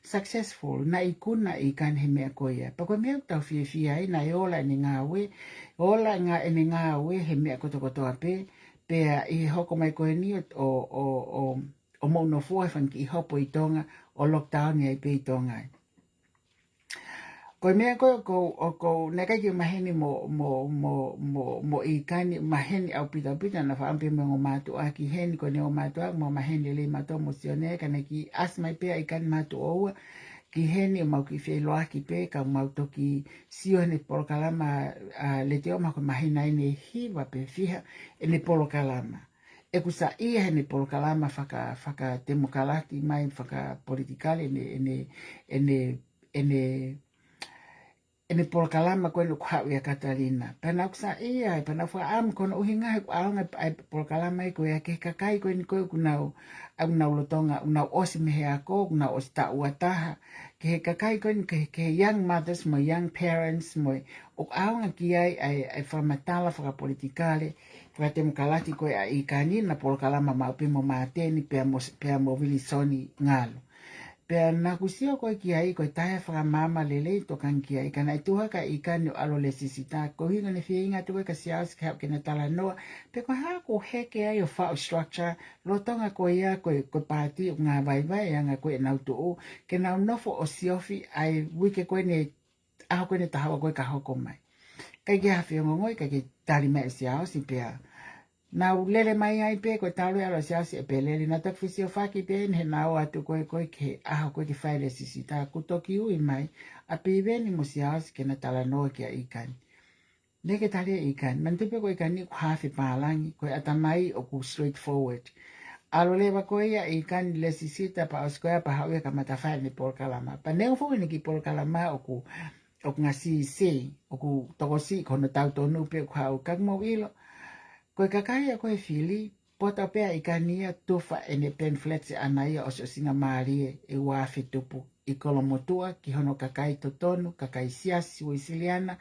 successful na ikuna I kan he mea koia. Pa koe mea tau fia ai na e ola ene ngā ue, ola ene ngā ue he mea kotoa pe, pea I hoko mai koe ni o mauno fua whanki I hopo I tonga o lockdown I pe I tonga ai. Koe mea koe ko neka ki maheni mo I kani maheni au pita na whaampe me ngō mātu a ki heni ko ne o mātu a mo maheni le mātu mo sione kana ki asmai pea I kani mātu oua ki heni o mau ki wheloaki pe ka mau toki sione polokalama le te o mako mahina ene hiwa pe fiha ene polokalama. E kusa ia hene polokalama whaka demokarati mai whaka politikale ene polokalama koe luku hau ia Katarina. Pena kusa ia, pena wha am kono uhinga he aonga ai polokalama I koe ke kakai koe ni koe kunau au nau lotonga, unau osi mehe ako, unau osi ta uataha. Ke he kakai koe ni ke young mothers mo young parents mo o aonga ki ai whamatala whaka politikale, whaka demokarati koe I kani na polokalama maupe mo mateni pea mo wili soni ngalo. Pea na kusio koe ki ai koe tahe whakamama lele to kan ki ai. Kana i tuha ka i kani o alo le sisita. Ko hinga ne whia inga tuwe ka siaos ka hau kena tala noa. Pe ko haa ko heke ai o whao structure. Lo tonga koe ia koe pāti o ngā vai anga koe nau tu o. Ke nau nofo o siofi ai wike koe ne aho koe ne tahawa koe ka hoko mai. Kai ki hawhi o ngongoi kai ki tari mai siaos i pea. Nau lele mai ai pe ko talu ala siasi e pelele na tak fisio faki pe he nau atu koe ke aho koe ki whaile sisita kutoki ui mai a piveni mo siasi ke na tala noa ki a ikan. Neke tali a ikan, man tupe koe ka ni kuhafi pālangi koe atamai o ku straightforward. Alo lewa koe ia ikan le sisita pa oskoea pa hauia ka matawhai ni polkalama. Pa neo fuwe ni ki polkalama o ku ngasi se, o ku tokosi kono tau tonu pe ku hau kakmo ilo. Koe kakai a koe whili, pota pea i kania tufa ene pamphlets e anaia o singa maarie e wafi tupu. I kolomotua ki hono kakai totonu, kakai siasi o isiliana,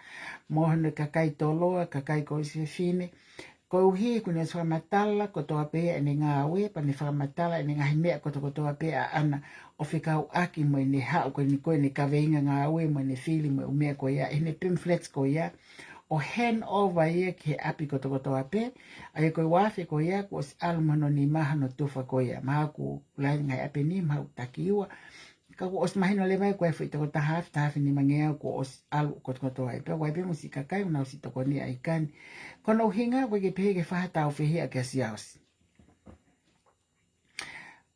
mohono kakai toloa, kakai ko isifine. Koe uhi kune swa matala ko toa pea ene ngā awe, pa ne whakamatala ene ngahi mea ko toa pea ana o whikau aki mo ene hao koe ne kaweinga ngā awe mo ene whili mo umea ko ia, ene pamphlets ko ia, o hand over ia ki he api ko ape, ai koe wafi ko ia ko os alumano ni maha no tufa ko ia, maha ku lai ngai ape ni maha taki iwa, ka ko os mahino le mai koe fui tahafi ni mangea ko os alu ko ape, waipe musi kakai unau si toko ni aikani, kono hinga koe ke pehe ke whaha tau whihi a kia siaosi.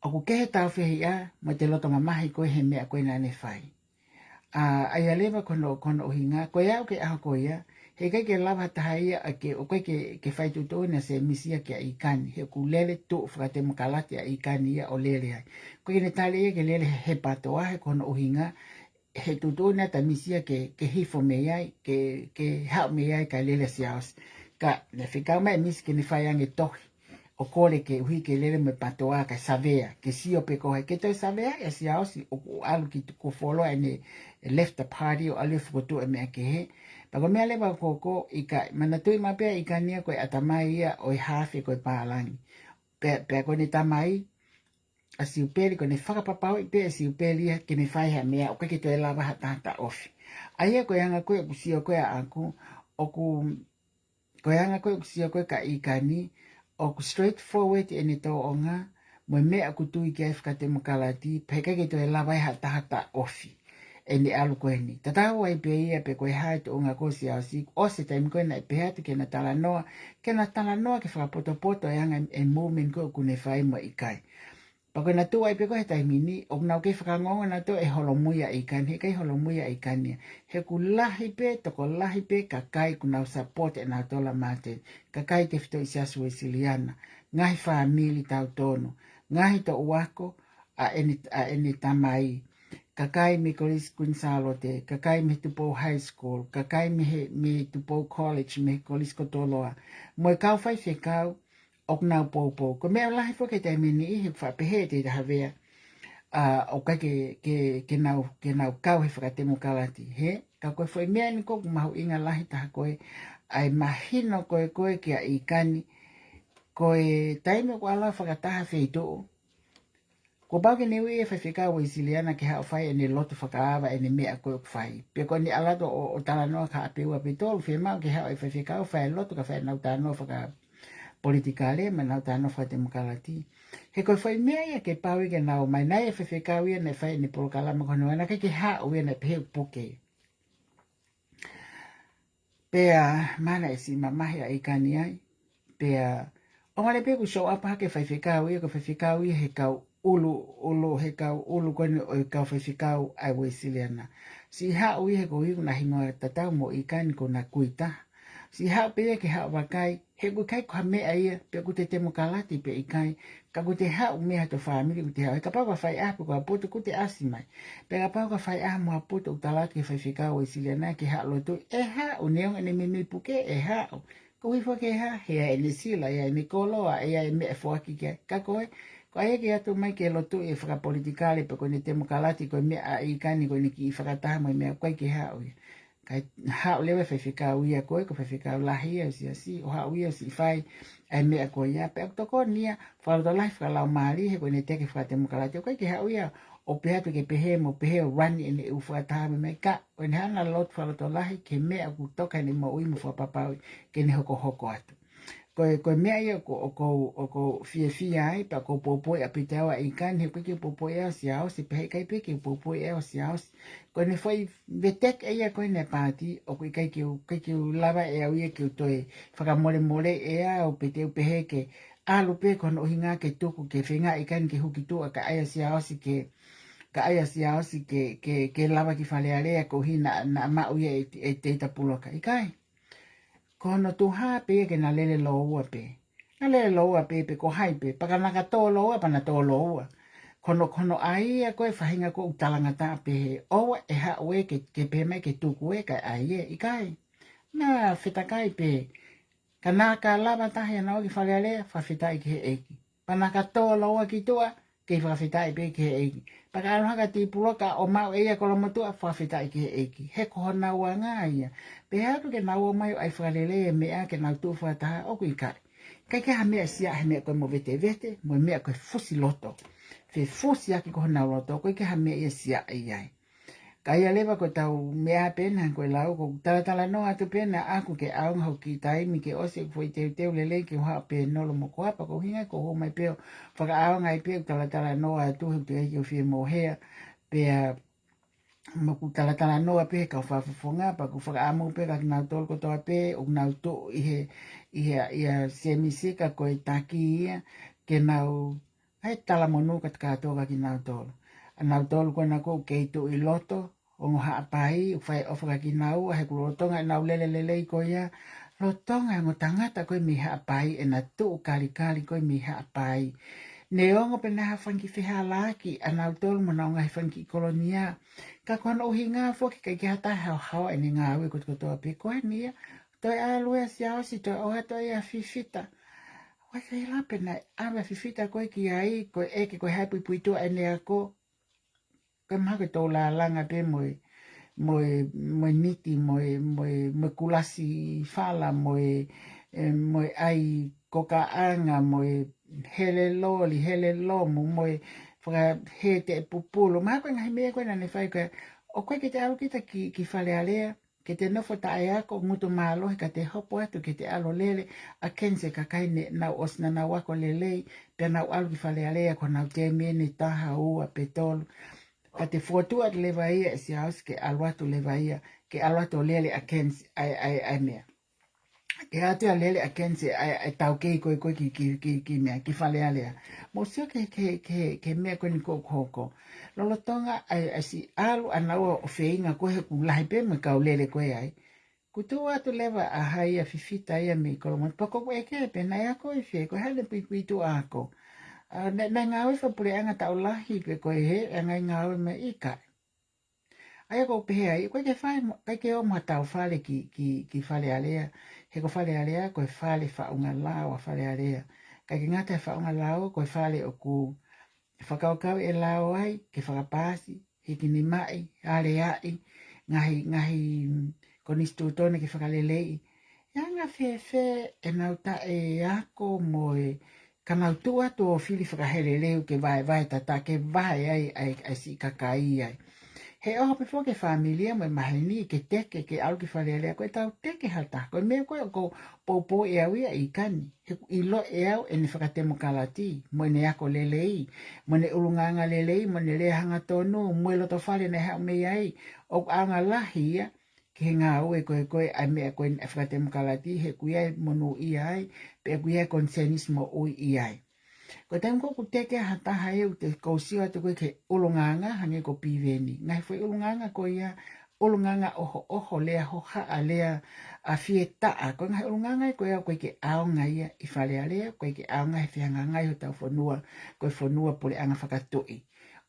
O ku kehe tau whihi a, mo te lotonga mahi koe he mea koe nane whai. Ai alewa kono hinga, koe au ke aho koe ia, he kai ke lava taha ia a ke o koe ke whaituto na se misia ke a ikani. He ku lele tu whakate makalate a ikani ia o lele hai. Koe ne tale ia ke lele he patoa he kono uhinga. He tuto na ta misia ke hifo me iai, ke hao me iai ka lele siaos. Ka ne whikau mai misi ke ne whaiange tohi. O kore ke uhi ke lele me patoa ka savea. Ke sio pe kohe. Ke toi savea e siaos o alu ki tuko follow ene left the party o alu fukotu e mea ke he. Pako mea lewa koko i ka manatui mapea i ka nia koe atamai ia o i hafi koe pālangi. Pea koe ni tamai a siuperi koe ni whakapapau i pea siuperi ia ke ni whaiha mea o ke toi lawa hatata ofi. Aia koe anga koe kusio koe a aku o koe anga koe kusio koe ka i ka ni o ku straightforward e ni tō onga mo mea kutui ki ai whakate makalati peka ke toi lawa hatata ofi. E ni alu koe ni. Tatau ai pe ia pe koe hai to unga kosi au si. O se taimi koe na pe hatu ke na tala noa. Ke na tala noa ke whakapoto e anga e movement koe kune whai mo i kai. Pa koe na tu ai pe koe taimi ni. O nau ke whakangonga na to e holomuia i kani. He kai holomuia i kani. He ku lahi pe, toko lahi pe ka kai ku nau support e nau tola mate. Ka kai te whito i siasu e siliana. Ngahi whaamili tau tono. Ngahi to uako a eni tamai. Kakai me kolis kunsalote, kakai me tupo high school, kakai me tupo college, me kolis kotoloa. Moe kau whai whekau, ok nau popo. Ko mea lahi fo ke te mini i he whapehe te hawea, o kai ke nau kau he whakatemo kalati. He, ka koe whai mea ni koku mahu inga lahi taha koe, ai mahino koe kia i kani, koe taime ko ala whakataha wheitoo. Ko bauke ne ue e whaiwhika o isiliana ke hao whai ene lotu whakaawa ene mea koe whai. Pea ko ni alato o tala noa ka apeua pe tolu whi mau ke hao e whaiwhika o whai lotu ka whai nau tā noa whaka politikale ma nau tā noa whate makalati. He koe whai mea ia ke pau i ke nau mai nai e whaiwhika ua ne whai ne polokala ma kono ana ke hao ua ne peheu poke. Pea mana e si mamahi a ikani ai. Pea o male pe ku show up hake whaiwhika ua ko whaiwhika ua he kau ulu he kau ulu kone o i kau whaiwhikau ai wei siliana. Si hao i he ko hiku na hingoa tatau mo i kani ko na kuita. Si hao pe ia ke hao wakai, he ku kai kwa mea ia, pe ku te temo kalati pe i kai, ka ku te hao mea to whaamiri ku te hao. E ka pau ka whai apu kwa puto ku te asi mai. Pe ka pau ka whai apu mua puto u talaki e whaiwhikau i siliana ke hao lotu. E hao, neonga ne mimi puke, e hao. Ko hifo ke ha, hea e ni sila, hea e ni koloa, hea e mea fuaki ke, ka koe. Ko aia ke atu mai ke lotu e whakapolitikale pe koe ne temo kalati koe mea a i kani koe ni ki whakataha mai mea koe ke hao ia. Kai hao lewe whaiwhikau ia koe, ko whaiwhikau lahi au si asi, o hao ia si whai ai mea koe ia. Pe ako toko nia, whaloto lahi whakalau maari he koe ne teke whakatemo kalati. Koe ke hao ia, o peha pe ke pehe mo pehe o rani ene u whataha me ka o ne hana lot whalatolahi ke mea ku toka ni mo ui mo whapapau ke ne hoko hoko atu. Ko mea ia ko fia ai pa ko popo a pitawa I kan he ke popo ia siao si pehe kai pe ke popo ia siao ko ne foi vetek ia ko ne pati o ko kai ke lava e au ia ke toi whakamole mole ia o pete pehe ke alu pe kono o hinga ke tuku ke whenga I kan ke huki tu ka aia siao si ke lava ki whalearea ko hina na mau ia e teita puloka I kai. Kono tu ha pe ke na lele loa pe. Na lele loa pe ko hai pe. Paka naka tō loa pa na tō loa. Kono ai a koe whahinga ko utalanga tā pe he. Owa e ha ue ke pe mai ke tuku e kai ai e I kai. Na whitakai pe. Ka nā ka lava tahi anau ki whalearea whawhitai ki he eiki. Pa naka tō loa ki tua ke whawhitai pe ki he eiki. Paka arohaka ti puloka o mau eia kolomotua whawhitai ki he eiki. He koho nau a ngā ia. Pe haru ke nau o mai ai whalele e mea ke nau tū whataha o kui kai. Kai ke ha mea sia he mea koe mo vete, mo mea koe fusi loto. Fe fusi aki koho nau loto, koe ke ha mea ia sia ai ai. Kai a lewa ko tau mea pena koe lau, ko talatala no atu pena aku ke aunga ho ki taimi ke ose foi teu lele ke hoa pe nolo mo koapa ko hinga ko ho mai peo. Whaka aunga I peo talatala no atu he te heki o fie mohea pea maku talatala noa pe ka whawhawhonga pa ku whakaamu pe ka kinau tolu ko toa pe o kinau to ia semisika ko I taki ia ke nau hai tala monu ka tika toa ka kinau tolu. Nau tolu ko na ko keito I loto o ngoha apai whai ofa ka kinau he ku lotonga nau lele ko ia lotonga ngo tangata ko miha apai e na tu kali ko miha apai. Ne ongo pe naha whanki whiha laki anau tolu mo na ngai whanki kolonia. Ka kono uhi ngā whoki kai ki hata hao e ni ngā ue kotoa pe koe nia. Toi a lua si ao si toi oha toi a fifita. Wai kai lape na awa fifita koe ki ai koe eke koe haipui puitua e nea ko. Koe mako tō la langa pe moe niti, moe kulasi fala, moe ai kokaanga, moe hele lo, moe whaka he te pupulu. Maa koe ngahi mea koe nane whai koe, o koe ke te alo kita ki whale alea, ke te nofo tae ako, ngutu mālohi ka te hopo atu, ke te alo lele, a kense ka kaine nau osna nau wako lelei, pe nau alu ki whale alea, ko nau te mene taha ua petolu. Ka te fuatua te lewa ia e si haus ke aluatu lewa ia, ke aluatu lele a kense ai mea. Ke atua lele a kense ai tau kei koe ki mea, ki whale alea. Mo sio ke mea koe ni koko. Lolo tonga ai si alu anaua o wheinga koe ku lahi pe me kau lele koe ai. Kutu atu lewa a hai a fifita ia me kolomon. Pako koe ke pe nai ako I whee, koe hale pui tu ako. Nai ngawe whapure anga tau lahi pe koe he, ngai ngawe me ika. Ai ko pehe ai, koe ke whai, kai ke o ma tau whale ki whale alea. He ko whale alea, koe whale whaunga lao a whale alea. Kai ke ngata whaunga lao, koe whale o ku whakaukau e lao ai, ke whakapasi, hiki ni mai, ale ai, ngahi konistu tone ke whakalelei. Ia ngā whewhe e nau ta e ako moe, ka nau tua tō whili whakahere leo ke vai tata, ke vai ai si kakai ai. He oho pe ke familia mo mahini ke teke ke au ki whalelea koe tau teke hata. Koe mea koe ko popo e au ia I kani. He ku ilo e au e ni whakatemo kalati. Mo ne ako lelei, mo ne urunganga lelei, mo ne lea hanga tonu, mo e loto whale ne hao mea ai. O anga lahi ia, ke ngā ue koe ai mea koe e whakatemo kalati, he kuia monu I ai, pe kuia konsenismo ui I ai. Ko tēm ko teke hataha e u te kousiwa te koe ke ulunganga hange ko piveni. Ngai fwoi ulunganga ko ia ulunganga oho lea hoha a lea a fie taa. Koe ngai ulunganga ko ia koe ke aonga ia I whale a lea, koe ke aonga he whianga ngai ho tau whanua, koe whanua pole anga whakatoi.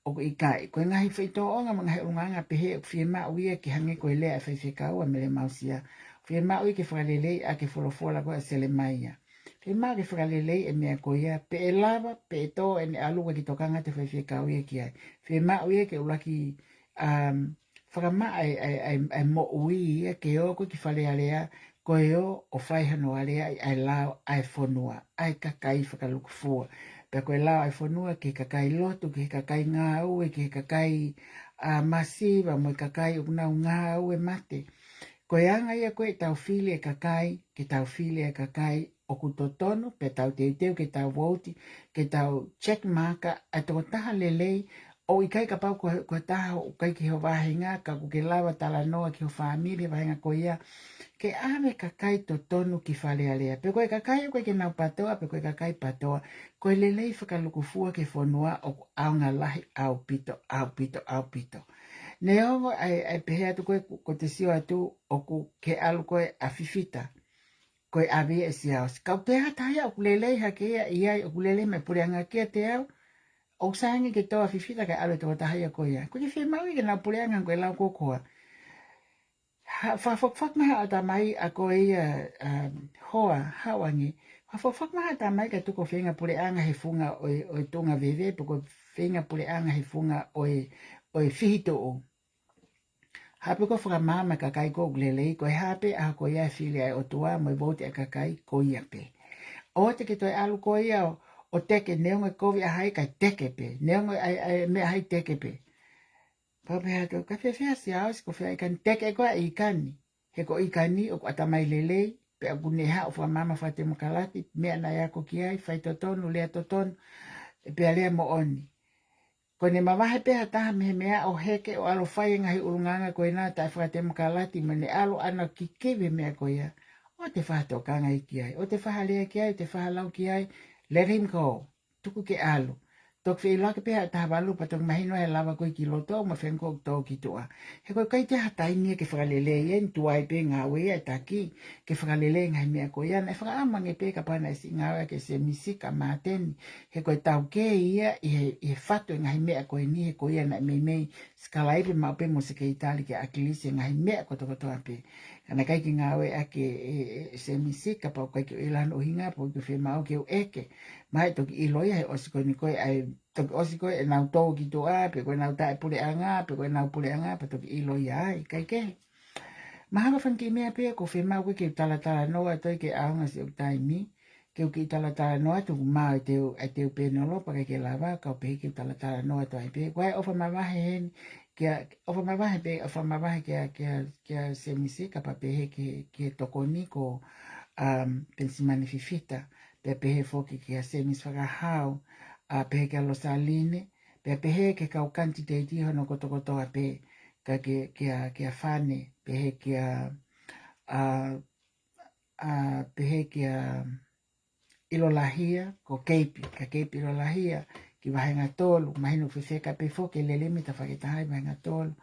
O ko I kai, koe ngai whai tō onga ma ngai ulunganga pehe o fie mau ia ki hange koe lea e whai whikaua mele mausia. Fie mau I ke whakalelei a ke wholofola koe a sele mai ia. Ke maa ke whakalelei e mea ko ia, pe e lava, pe e tō e ne aluga ki tokanga te whai whikau ia ki ai. Whe maa uia ke ulaki whakamaa ai mo ui ia ke o ko ki whale alea, ko e o whai hano alea ai lao ai whonua, ai kakai whakalukufua. pe koe lau ai whanua ke kakai lotu, ke kakai ngā ue, ke kakai masiva, mo kakai unau ngā ue mate. Koe anga ia koe tau while e kakai, ke tau while e kakai o kutotonu, pe tau teuteu, ke tau wauti, ke tau check marker, a toko taha lelei, o i kai ka pau ko taha o kai ki ho wahinga, ka ku ke lawa tala noa ki ho whamiri, wahinga ko ia, ke ave kakai to tonu ki whale alea. Pe koe kakai o koe ke nau patoa, pe koe kakai patoa, koe lelei whakalukufua ke whanua o aunga lahi au pito, au pito, au pito. Ne ongo ai pehea tu koe ko te sio atu o ku ke alu koe a fifita. Koe avi e si au. Kau te hataya o kulelei hake ia iai o kulelei me pureanga kia te au. O sangi ke toa fifita kai alu toa tahaya koe ia. Koe ke whimaui ke nau pureanga koe lau kokoa. Whafok maha ata mai a koe ia hoa hawangi. Whafok maha ata mai ka tuko whenga pureanga he funga o tunga veve. Poko whenga pureanga he funga o whihito o. Hape ko whakamama kakai ko glelei, ko hape a ko ia while ai o tua mo i vote a kakai ko ia pe. O te ke toi alu ko ia o teke neonga kovi a hai kai teke pe. Neonga ai me hai teke pe. Pape hato, ka whewhea si aus ko whea ikan teke koa i ikani. He ko ikani o ko atamai lelei, pe a guneha o whamama whate mukalati, mea na ia ko ki ai, whai totonu, lea totonu, pe a lea mo oni. Ko ne mawahe peha taha mehe mea o heke o alo whai ngahi urunganga koe nā tai whakate makalati ma ne alo ana ki kewe mea koe ia. O te whahatokanga i ki ai, o te whahalea ki ai, o te whahalau ki ai, let him go, tuku ke alo. Tok whi laka peha taha walu pa tok mahino he lawa koe ki loto ma whenko tō ki tua. He koe kai te hatai nia ke whakalele ien tuai pe ngā wea e taki ke whakalele ngai mea koe ia. E whakaamange pe ka pana isi ngā wea ke se misika māteni. He koe tau ke ia i he whatu ngai mea koe ni he koe ia na mei skalaipe mau pe mo se ke itali ke akilisi ngai mea koto ape. Kana kai ki ngā wea ke se misika pa kai ki ilano hinga po ki whi mau ke u eke. Mai toki iloia he osiko ni koe ai toki osiko e nau tō ki tō a, pe koe nau tae pule anga, pe koe nau pule anga, pa toki iloia ai, kai ke. Mahanga whanki mea pia ko whi mau koe ke talatala noa toi ke aonga si o taimi, ke u ki talatala noa tuku mau e teu penolo, pa kai ke lava, ka o pehi ke talatala noa toi pe. Koe ofa mawahe hen, ofa mawahe pe, ofa mawahe kia se misika pa pehe ke tokoni ko pensimani fifita. Pe pehe foki ki a semis whakahau, a pehe ke alosaline, pe pehe ke kau kanti te iti hono kotokotoa pe, ka ke a whane, pehe ke pehe ke a ilolahia, ko keipi, ka keipi ilolahia, ki wahenga tolu, mahino whiwheka pe foki lelemi ta whaketahai wahenga tolu.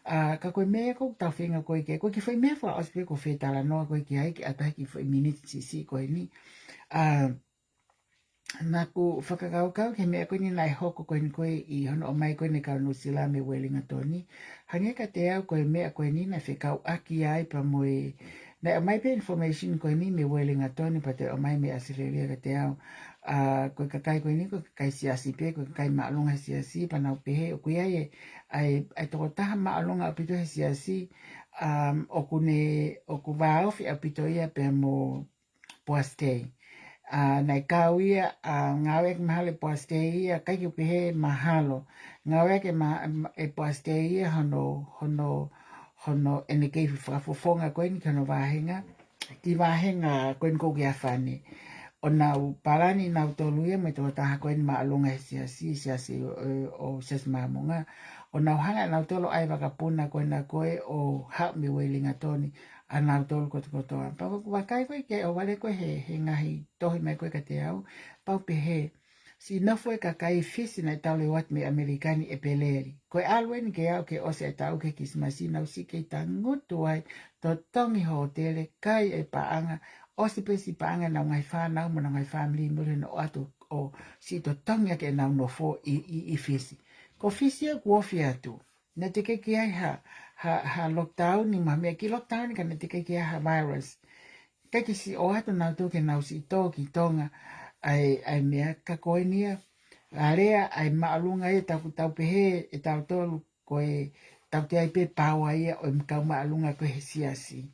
Ka koe mea ko tau whenga koe ke, koe ki whai mea wha ospe ko whetala noa koe ki ai, ki atahi ki whai miniti si koe ni. Nā ku whakakaukau ke mea koe ni nai hoko koe ni koe i hono o mai koe ni kau nusila me Wellington toni. Hange ka te au koe mea koe ni nai whekau aki ai pa moe. Nai o mai pe information koe ni me Wellington toni pa te o mai me Australia ka te au. Koe kakai koe ni koe kakai siasi pe, koe kakai maalunga siasi pa nau pehe. O koe ai toko taha maalunga o pito he siasi. O ku vaofi a pito ia pe mo Poastei. Nai kau ia, ngawe ke mahalo e Poastei ia, kai ki pehe mahalo. Ngawe ke e Poastei ia hono ene kei whakafofonga koe ni kano wahenga. Ki wahenga koe ni kouki a whane. O nau parani nau tolu ia, me tō taha koe ni maalunga he siasi o siasi mamunga. O nau hanga nau tolo ai wakapuna koe na koe o hau me Wellington toni. A nau tolu kotoa. Pau wakai koe ke o wale koe he ngahi tohi mai koe ka te au. Pau pehe. Si nofo e kakai fisi na tau le wat me Amerikani e peleri. Koe aluen ke au ke ose e tau ke kismasi nau si ke ta ngutu ai. To tongi hotele kai e paanga. Ose pe si paanga nau ngai whanau mo nau ngai family mure no atu o si to tongi ake nau nofo i fisi. Ko fisi a kuofi atu. Na te ke ki ai ha lockdown ni mea ki lockdown ni ka na te ke ki ai ha virus. Kai ki si o atu nau tō ke nau si tō ki tonga ai mea ka koe nia. A rea ai maalunga e tau pehe e tau tolu koe tau te ai pe pāua ia o mkau maalunga koe he siasi.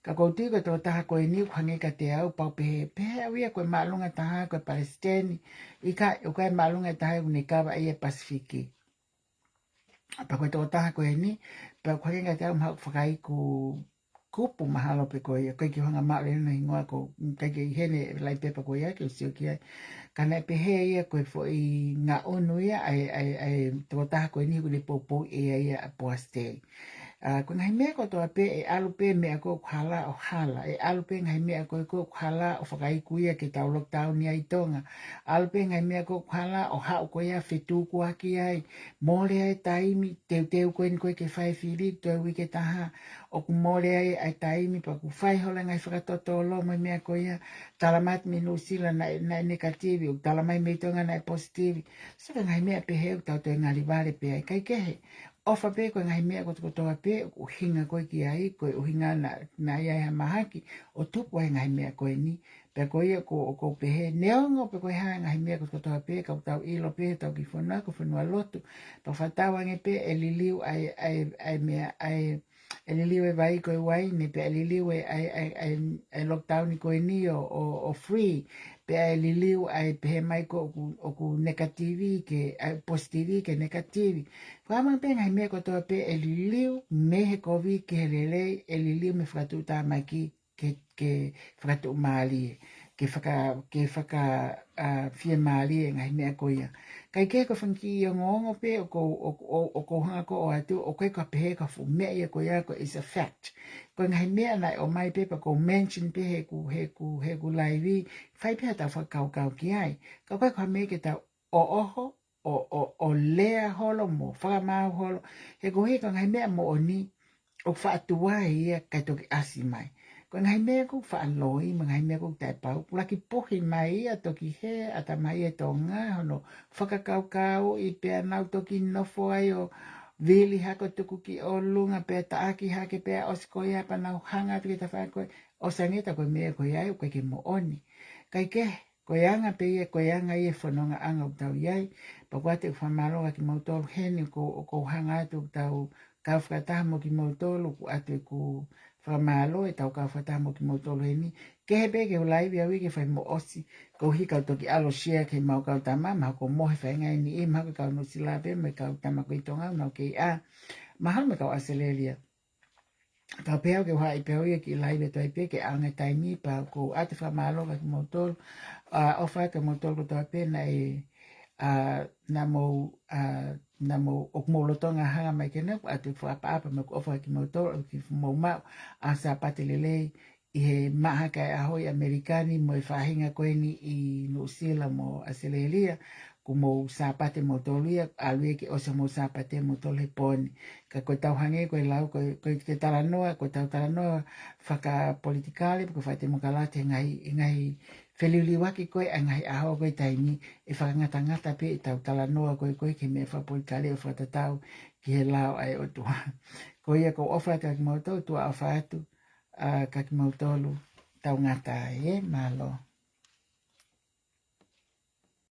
Ka kouti ko tō taha koe ni kwange ka te au pau pehe awia koe maalunga taha koe Palestine. Ika ukai maalunga taha une kawa ia Pasifiki. Pa koe tō taha koe ni, pa kwange ka te au mahau whakai ku kupu mahalo pe koe, koe ki honga maa lena ingoa ko, kai ki hene lai pepa koe ia, ki o sio ki ai. Kana pehe ia koe fo i ngā onu ia, ai tō taha koe ni kune popo ia a poastei. Ko ngai mea ko toa pe e alu pe mea ko kuhala o hala. E alu pe ngai mea ko kuhala o whakaiku ia ke tau lockdown ia i tonga. Alu pe ngai mea ko kuhala o hao ko ia whetu kua ki ai. Mōre ai taimi, teu koe ni koe ke whai whiri, toi wike taha. O ku mōre ai taimi, pa ku whai hola ngai whakatoto lo mai mea ko ia. Talamat mi nusila na negativi, o talamai me tonga na positivi. Saka ngai mea pe heu tau toi ngari vare pe ai kai kehe. Ofa pe koe ngai mea ko toa pe, o hinga koe ki ai, koe o hinga na iai ha mahaki, o tupu ai ngai mea koe ni, pe koe ia ko pehe neongo, pe koe haa ngai mea ko toa pe, kau tau ilo pe, tau ki whanua, ko whanua lotu, pa whatau ange pe, e liliu ai mea, e liliu e vai koe wai, ne pe e liliu ai lockdown i koe ni o free, pe e liliu ai pehe mai ko o ku negativi, ke positivi, ke negativi. Whamang pe ngai mea ko toa pe e liliu me he kovi ke he lelei e liliu me whakatu tā mai ki ke whakatu maali ke whaka whia maali e ngai mea ko ia. Kai ke ko whanki i o ngongo pe o ko hanga ko o atu o koe ka pehe ka fu mea ia ko ia ko is a fact. Ko ngai mea nai o mai pe pa ko mention pe he ku laivi whai pe hata whakau ki ai. Ka koe ka me ke ta o oho o lea holo mo whakamau holo. He kohe ka ngai mea mo o ni o whaatua ia kai toki asi mai. Ko ngai mea ku whaaloi, ma ngai mea ku tai pau. Laki pohi mai ia toki he ata mai e tō ngā hono whakakaukau i pēr nau toki nofo ai o vili hako tuku ki o lunga pēr taaki hake pēr osko ia pa nau hanga piki ta whakoe. O sangeta koe mea koe ai o koe ke mo oni. Kai ke koe anga pe ia koe anga ia whanonga anga o tau iai. Pa kuate whamaronga ki mautolu heni ko hanga atu tau kau whakataha mo ki mautolu ku atu ku whamalo e tau kau whakataha mo ki mautolu heni. Ke he pe ke ulai via wiki whai mo osi ko hika toki alo share ke mau kau tama ma ko mohe whainga ni e mau kau no sila pe me kau tama ko i tonga unau ke a mahal me kau aselelia. Tau pēo ke wha i pēo ia ki lai ve toi pe ke anga taimi pa ko atu whamalo ka ki mautolu ofa ka mautolu ko tau pe na e na mo ok mo lotonga hanga mai ke nau atu whaapa me ko ofa ki mautolu ki mo mau a sa pate lelei i he maha kai ahoi Amerikani mo i whahinga koe ni i Nusila mo Aselelia ku mo sa pate mautolu ia alue ki osa mo sa pate mautolu he poni ka koe tau hange koe lau koe ke taranoa koe tau taranoa whaka politikale ko whaite mo kalate ngai wheliuliwaki koe a ngai aho koe taimi e whakangata pe i tau talanoa koe ke me whapolitale o whatatau ki he lau ai o tua. Ko ia ko ofa ka ki mautolu tua o whaatu ka ki mautolu tau ngata e malo.